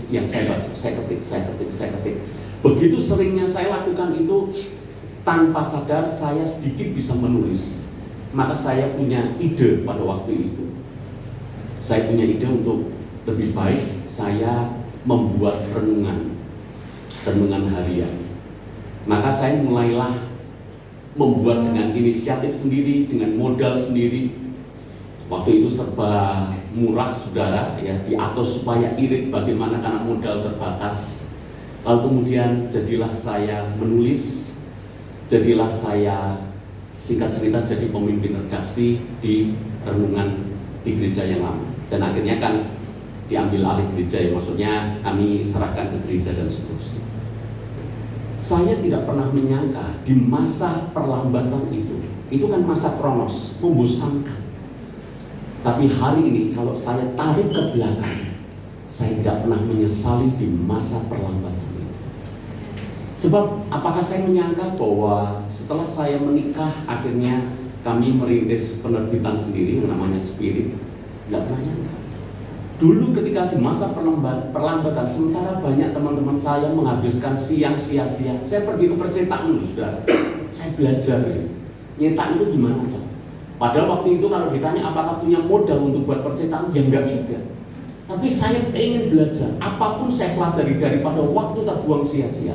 yang saya baca, saya ketik. Begitu seringnya saya lakukan itu, tanpa sadar saya sedikit bisa menulis. Maka saya punya ide pada waktu itu. Saya punya ide untuk lebih baik saya membuat renungan harian. Maka saya mulailah membuat dengan inisiatif sendiri, dengan modal sendiri. Waktu itu serba murah, saudara, ya, diatur supaya irit bagaimana karena modal terbatas. Lalu kemudian jadilah saya menulis, jadilah saya singkat cerita jadi pemimpin redaksi di renungan di gereja yang lama. Dan akhirnya kan diambil alih gereja ya, maksudnya kami serahkan ke gereja dan seterusnya. Saya tidak pernah menyangka di masa perlambatan itu kan masa kronos, membosankan. Tapi hari ini kalau saya tarik ke belakang, saya tidak pernah menyesali di masa perlambatan itu. Sebab apakah saya menyangka bahwa setelah saya menikah akhirnya kami merintis penerbitan sendiri yang namanya Spirit? Nggak pernah nyangka. Dulu ketika di masa perlambatan, sementara banyak teman-teman saya menghabiskan siang sia-sia, saya pergi ke percetakan, sudah. Saya belajar nyetak itu gimana, Pak? Padahal waktu itu kalau ditanya apakah punya modal untuk buat percetakan, ya enggak juga. Tapi saya ingin belajar, apapun saya pelajari daripada waktu terbuang sia-sia.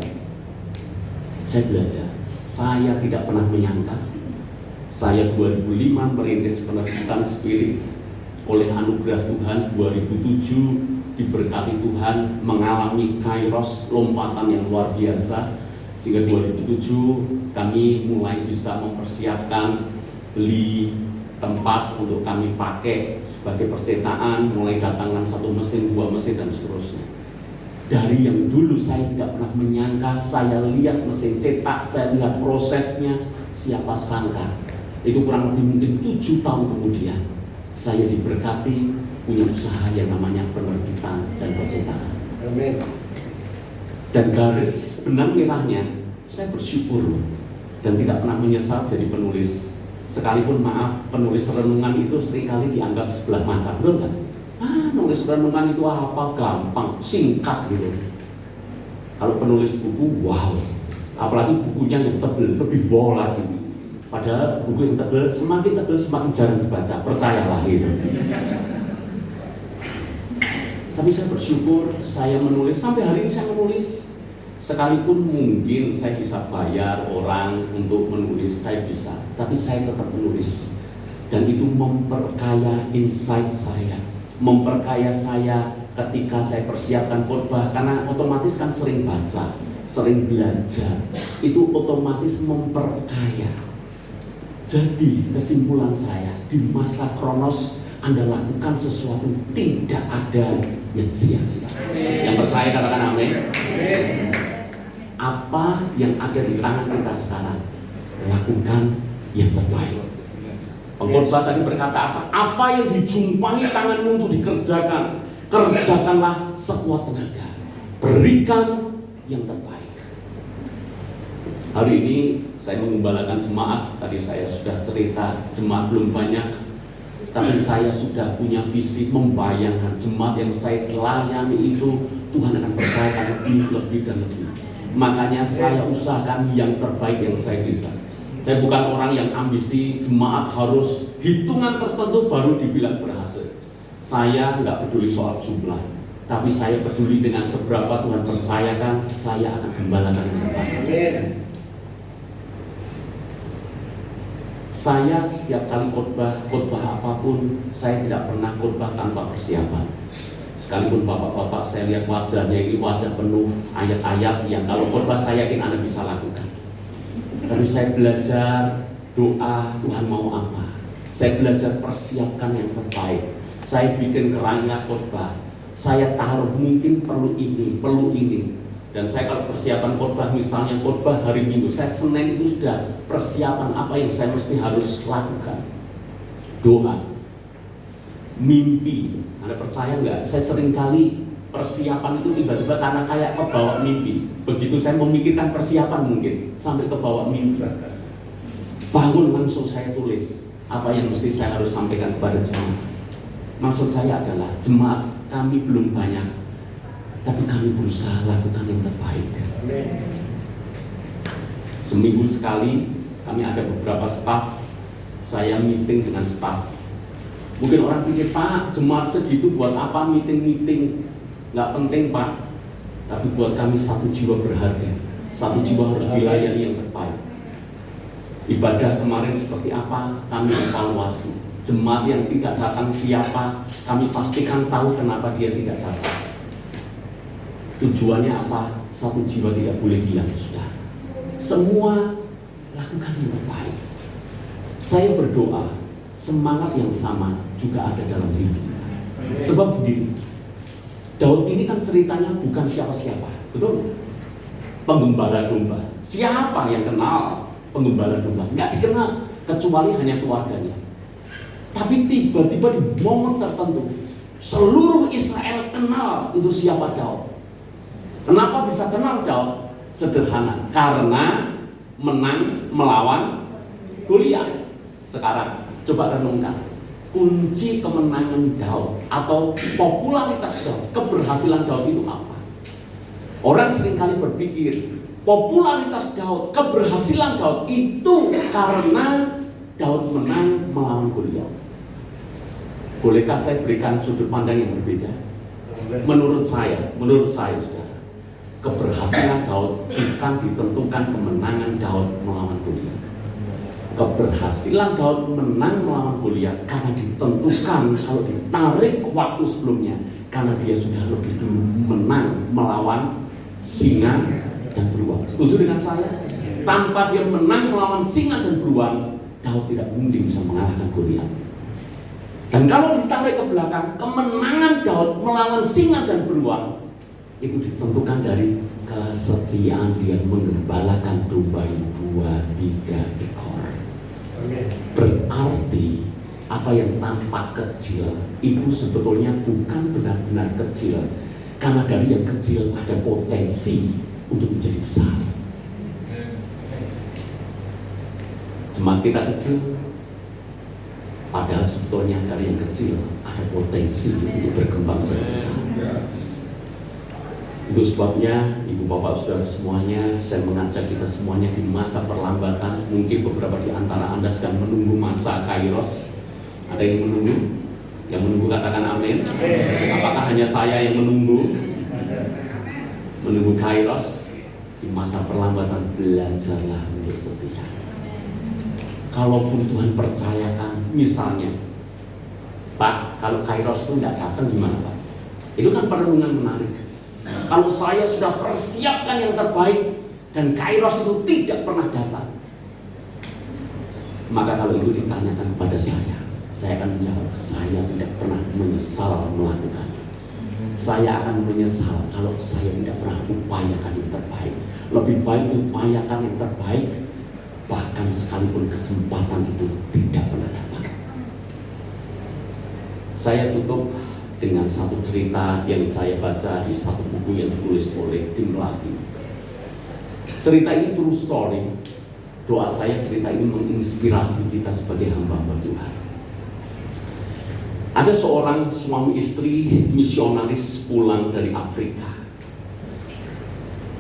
Saya belajar. Saya tidak pernah menyangka. Saya 2005 merintis penerbitan Spirit. Oleh anugerah Tuhan 2007 diberkati Tuhan mengalami kairos lompatan yang luar biasa, sehingga 2007 kami mulai bisa mempersiapkan beli tempat untuk kami pakai sebagai percetakan, mulai datangkan 1 mesin, 2 mesin dan seterusnya. Dari yang dulu saya tidak pernah menyangka, saya lihat mesin cetak, saya lihat prosesnya, siapa sangka itu kurang lebih mungkin 7 tahun kemudian saya diberkati punya usaha yang namanya penerbitan dan percetakan. Amin. Dan garis benang merahnya, saya bersyukur dan tidak pernah menyesal jadi penulis. Sekalipun maaf, penulis renungan itu seringkali dianggap sebelah mata, betul nggak? Nulis renungan itu apa? Gampang, singkat gitu. Kalau penulis buku, wow, apalagi bukunya yang tebal, lebih wow lagi. Padahal buku yang tebal semakin jarang dibaca, percayalah gitu. Tapi saya bersyukur saya menulis, sampai hari ini saya menulis. Sekalipun mungkin saya bisa bayar orang untuk menulis, saya bisa, tapi saya tetap menulis. Dan itu memperkaya insight saya, memperkaya saya ketika saya persiapkan khotbah, karena otomatis kan sering baca, sering belajar, itu otomatis memperkaya. Jadi kesimpulan saya, di masa Kronos Anda lakukan sesuatu, tidak ada yang sia-sia. Yang percaya katakan amin. Apa yang ada di tangan kita sekarang, lakukan yang terbaik. Pengkhotbah tadi berkata apa? Apa yang dijumpai tanganmu untuk dikerjakan, kerjakanlah sekuat tenaga. Berikan yang terbaik. Hari ini saya mengembalakan jemaat, tadi saya sudah cerita, jemaat belum banyak, tapi saya sudah punya visi membayangkan jemaat yang saya layani itu Tuhan akan percayakan lebih dan lebih. Makanya saya usahakan yang terbaik yang saya bisa. Saya bukan orang yang ambisi jemaat harus hitungan tertentu baru dibilang berhasil. Saya nggak peduli soal jumlah, tapi saya peduli dengan seberapa Tuhan percayakan saya akan gembalakan yang terbaik. Saya setiap kali khotbah apapun, saya tidak pernah khotbah tanpa persiapan. Sekalipun bapak-bapak saya lihat wajahnya ini wajah penuh ayat-ayat yang kalau khotbah saya yakin Anda bisa lakukan. Tapi saya belajar doa Tuhan mau apa. Saya belajar persiapkan yang terbaik. Saya bikin kerangka khotbah. Saya taruh mungkin perlu ini. Dan saya kalau persiapan khotbah, misalnya khotbah hari Minggu, saya Senin itu sudah persiapan apa yang saya mesti harus lakukan. Doa, mimpi. Anda percaya nggak? Saya seringkali persiapan itu tiba-tiba karena kayak kebawa mimpi. Begitu saya memikirkan persiapan mungkin sampai kebawa mimpi. Bangun langsung saya tulis apa yang mesti saya harus sampaikan kepada jemaat. Maksud saya adalah jemaat kami belum banyak, tapi kami berusaha lakukan yang terbaik. Seminggu sekali kami ada beberapa staff, saya meeting dengan staff. Mungkin orang pikir, Pak, jemaat segitu buat apa meeting? Nggak penting, Pak. Tapi buat kami satu jiwa berharga, satu jiwa harus dilayani yang terbaik. Ibadah kemarin seperti apa, kami evaluasi. Jemaat yang tidak datang siapa, kami pastikan tahu kenapa dia tidak datang. Tujuannya apa? Satu jiwa tidak boleh hilang, sudah. Semua lakukan yang terbaik. Saya berdoa semangat yang sama juga ada dalam hidup. Sebab begini, Daud ini kan ceritanya bukan siapa-siapa, betul? Penggembala domba. Siapa yang kenal penggembala domba? Nggak dikenal, kecuali hanya keluarganya. Tapi tiba-tiba di momen tertentu, seluruh Israel kenal itu siapa Daud. Kenapa bisa kenal Daud? Sederhana, karena menang melawan Goliat. Sekarang coba renungkan, kunci kemenangan Daud atau popularitas Daud, keberhasilan Daud itu apa? Orang seringkali berpikir popularitas Daud, keberhasilan Daud itu karena Daud menang melawan Goliat. Bolehkah saya berikan sudut pandang yang berbeda? Menurut saya saudara, keberhasilan Daud bukan ditentukan kemenangan Daud melawan Goliat. Keberhasilan Daud menang melawan Goliat karena ditentukan, kalau ditarik waktu sebelumnya, karena dia sudah lebih dulu menang melawan singa dan beruang. Setuju dengan saya? Tanpa dia menang melawan singa dan beruang, Daud tidak mungkin bisa mengalahkan Goliat. Dan kalau ditarik ke belakang, kemenangan Daud melawan singa dan beruang itu ditentukan dari kesetiaan dia menggembalakan domba 2-3 ekor. Berarti apa yang tampak kecil itu sebetulnya bukan benar-benar kecil, karena dari yang kecil ada potensi untuk menjadi besar. Jemaat kita kecil, padahal sebetulnya dari yang kecil ada potensi untuk berkembang menjadi besar. Itu sebabnya ibu bapak saudara semuanya, saya mengajak kita semuanya di masa perlambatan. Mungkin beberapa di antara Anda sedang menunggu masa Kairos. Ada yang menunggu? Yang menunggu katakan amin. Apakah hanya saya yang menunggu? Menunggu Kairos. Di masa perlambatan belajarlah untuk setia. Kalaupun Tuhan percayakan, misalnya Pak, kalau Kairos itu tidak datang gimana Pak? Itu kan perenungan menarik. Kalau saya sudah persiapkan yang terbaik dan Kairos itu tidak pernah datang, maka kalau itu ditanyakan kepada saya akan menjawab, saya tidak pernah menyesal melakukannya. Saya akan menyesal kalau saya tidak pernah upayakan yang terbaik. Lebih baik upayakan yang terbaik, bahkan sekalipun kesempatan itu tidak pernah datang. Saya tutup dengan satu cerita yang saya baca di satu buku yang ditulis oleh Tim Lagi. Cerita ini true story. Doa saya cerita ini menginspirasi kita sebagai hamba-hamba Tuhan. Ada seorang suami istri misionaris pulang dari Afrika,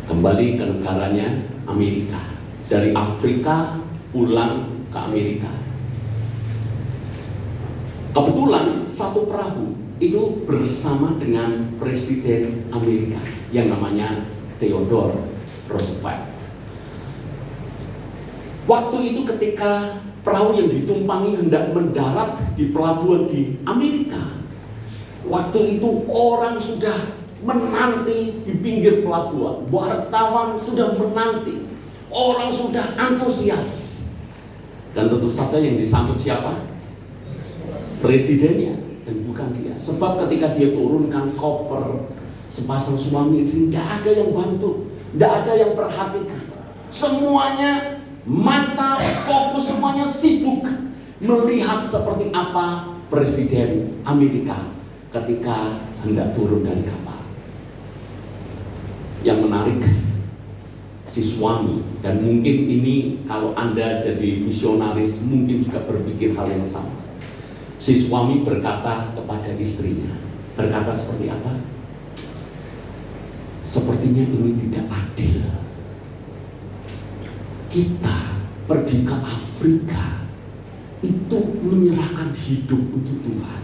kembali ke negaranya Amerika. Dari Afrika pulang ke Amerika. Kebetulan satu perahu itu bersama dengan Presiden Amerika yang namanya Theodore Roosevelt. Waktu itu ketika perahu yang ditumpangi hendak mendarat di pelabuhan di Amerika, waktu itu orang sudah menanti di pinggir pelabuhan, wartawan sudah menanti, orang sudah antusias. Dan tentu saja yang disambut siapa? Presidennya. Dan bukan dia. Sebab ketika dia turunkan koper, sepasang suami istri, tidak ada yang bantu, tidak ada yang perhatikan. Semuanya mata fokus, semuanya sibuk melihat seperti apa Presiden Amerika ketika hendak turun dari kapal. Yang menarik, si suami, dan mungkin ini kalau Anda jadi misionaris mungkin juga berpikir hal yang sama. Si suami berkata kepada istrinya, berkata seperti apa? Sepertinya ini tidak adil. Kita pergi ke Afrika itu menyerahkan hidup untuk Tuhan,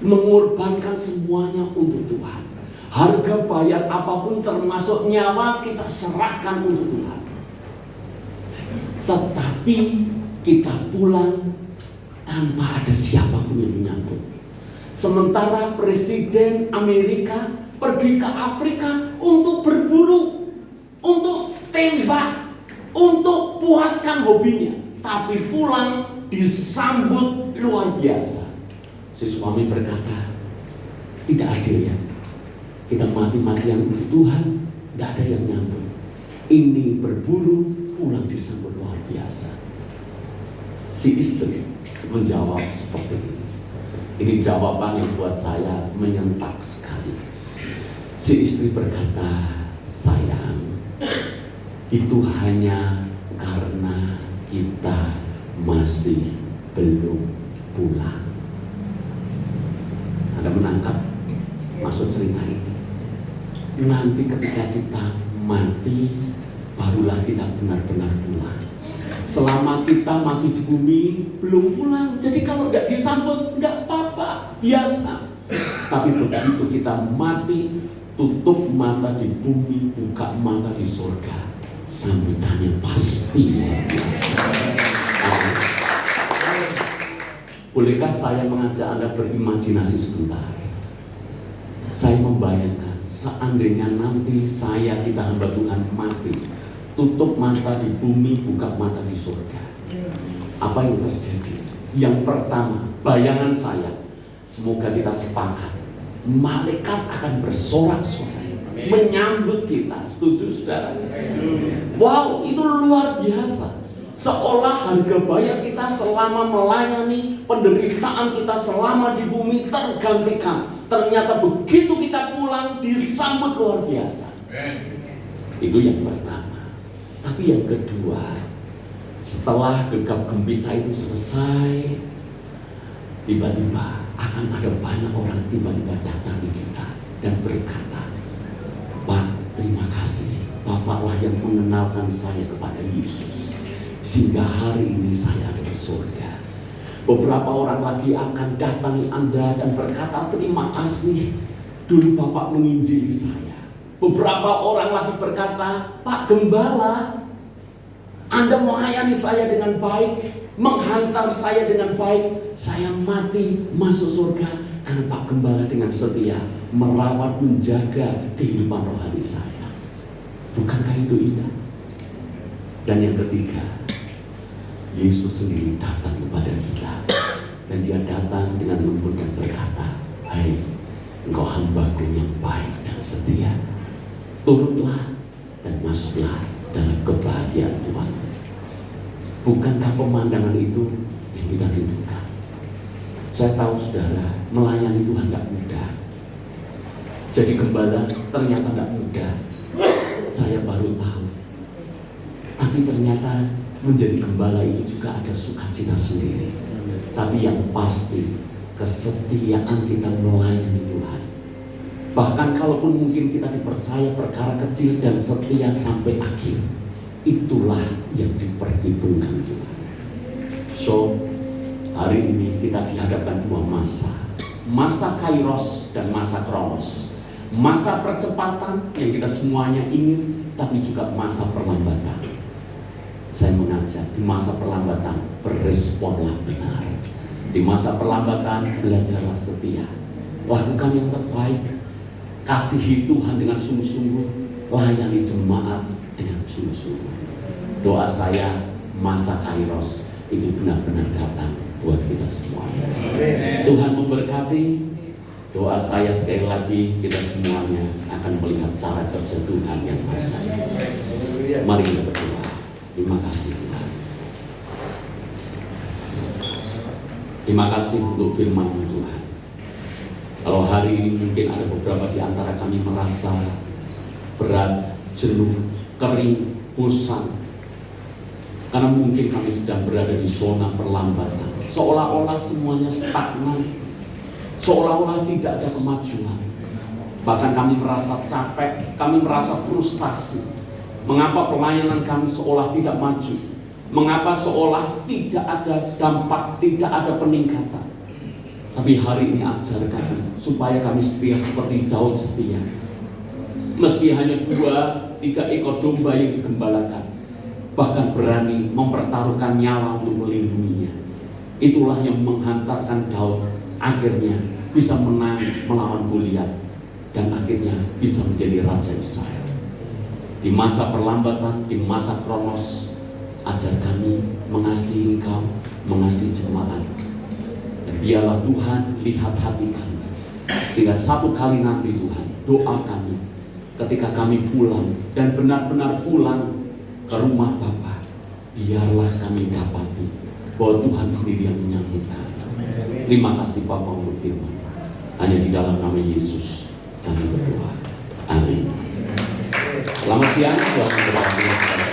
mengorbankan semuanya untuk Tuhan. Harga bayar apapun termasuk nyawa kita serahkan untuk Tuhan. Tetapi kita pulang tanpa ada siapapun yang menyambut. Sementara Presiden Amerika pergi ke Afrika untuk berburu, untuk tembak, untuk puaskan hobinya, tapi pulang disambut luar biasa. Si suami berkata, tidak adil ya, kita mati-matian untuk Tuhan, tidak ada yang nyambut. Ini berburu, pulang disambut luar biasa. Si istri menjawab seperti ini. Ini jawaban yang buat saya menyentak sekali. Si istri berkata, sayang, itu hanya karena kita masih belum pulang. Anda menangkap maksud cerita ini? Nanti ketika kita mati, barulah kita benar-benar pulang. Selama kita masih di bumi, belum pulang. Jadi kalau nggak disambut, nggak apa-apa, biasa. Tapi begitu kita mati, tutup mata di bumi, buka mata di surga, sambutannya pasti luar biasa. Bolehkah saya mengajak Anda berimajinasi sebentar? Saya membayangkan seandainya nanti kita hamba Tuhan mati, tutup mata di bumi, buka mata di surga, apa yang terjadi? Yang pertama, bayangan saya, semoga kita sepakat, malaikat akan bersorak-sorai menyambut kita. Setuju saudara? Wow, itu luar biasa. Seolah harga bayar kita selama melayani, penderitaan kita selama di bumi tergantikan. Ternyata begitu kita pulang disambut luar biasa. Itu yang pertama. Tapi yang kedua, setelah gegap gempita itu selesai, tiba-tiba akan ada banyak orang tiba-tiba datang di kita dan berkata, "Pak, terima kasih, Bapaklah yang mengenalkan saya kepada Yesus, sehingga hari ini saya ada di surga." Beberapa orang lagi akan datangi Anda dan berkata, "Terima kasih, dulu Bapak menginjili saya." Beberapa orang lagi berkata, "Pak Gembala, Anda melayani saya dengan baik, menghantar saya dengan baik, saya mati masuk surga karena Pak Gembala dengan setia merawat, menjaga kehidupan rohani saya." Bukankah itu indah? Dan yang ketiga, Yesus sendiri datang kepada kita, dan dia datang dengan lembut dan berkata, "Hai, engkau hamba-Ku yang baik dan setia, turutlah dan masuklah dalam kebahagiaan Tuhan." Bukankah pemandangan itu yang kita rindukan? Saya tahu saudara, melayani Tuhan tidak mudah. Jadi gembala ternyata tidak mudah. Saya baru tahu. Tapi ternyata menjadi gembala itu juga ada sukacita sendiri. Tapi yang pasti, kesetiaan kita melayani Tuhan. Bahkan kalaupun mungkin kita dipercaya perkara kecil dan setia sampai akhir, itulah yang diperhitungkan Tuhan. So, hari ini kita dihadapkan dua masa. Masa kairos dan masa kronos. Masa percepatan yang kita semuanya ingin, tapi juga masa perlambatan. Saya mengajak, di masa perlambatan beresponlah benar. Di masa perlambatan belajarlah setia. Lakukan yang terbaik. Kasihi Tuhan dengan sungguh-sungguh. Layani jemaat dengan sungguh-sungguh. Doa saya, masa kairos itu benar-benar datang buat kita semuanya. Tuhan memberkati. Doa saya sekali lagi, kita semuanya akan melihat cara kerja Tuhan yang maha. Mari kita berdoa. Terima kasih Tuhan. Terima kasih untuk firman Tuhan. Kalau hari ini mungkin ada beberapa di antara kami merasa berat, jenuh, kering, bosan, karena mungkin kami sedang berada di zona perlambatan. Seolah-olah semuanya stagnan, seolah-olah tidak ada kemajuan. Bahkan kami merasa capek, kami merasa frustasi. Mengapa pelayanan kami seolah tidak maju? Mengapa seolah tidak ada dampak, tidak ada peningkatan? Tapi hari ini ajar kami supaya kami setia seperti Daud setia. Meski hanya 2-3 ekor domba yang digembalakan, bahkan berani mempertaruhkan nyawa untuk melindunginya. Itulah yang menghantarkan Daud akhirnya bisa menang melawan Goliat dan akhirnya bisa menjadi raja Israel. Di masa perlambatan, di masa kronos, ajar kami mengasihi Engkau, mengasihi jemaat. Dan biarlah Tuhan lihat hati kami, sehingga satu kali nanti Tuhan, doa kami ketika kami pulang dan benar-benar pulang ke rumah Bapa, biarlah kami dapati bahwa Tuhan sendiri yang menyambut kami. Terima kasih Bapa untuk firman. Hanya di dalam nama Yesus kami berdoa. Amin. Selamat siang, Tuhan memberkati.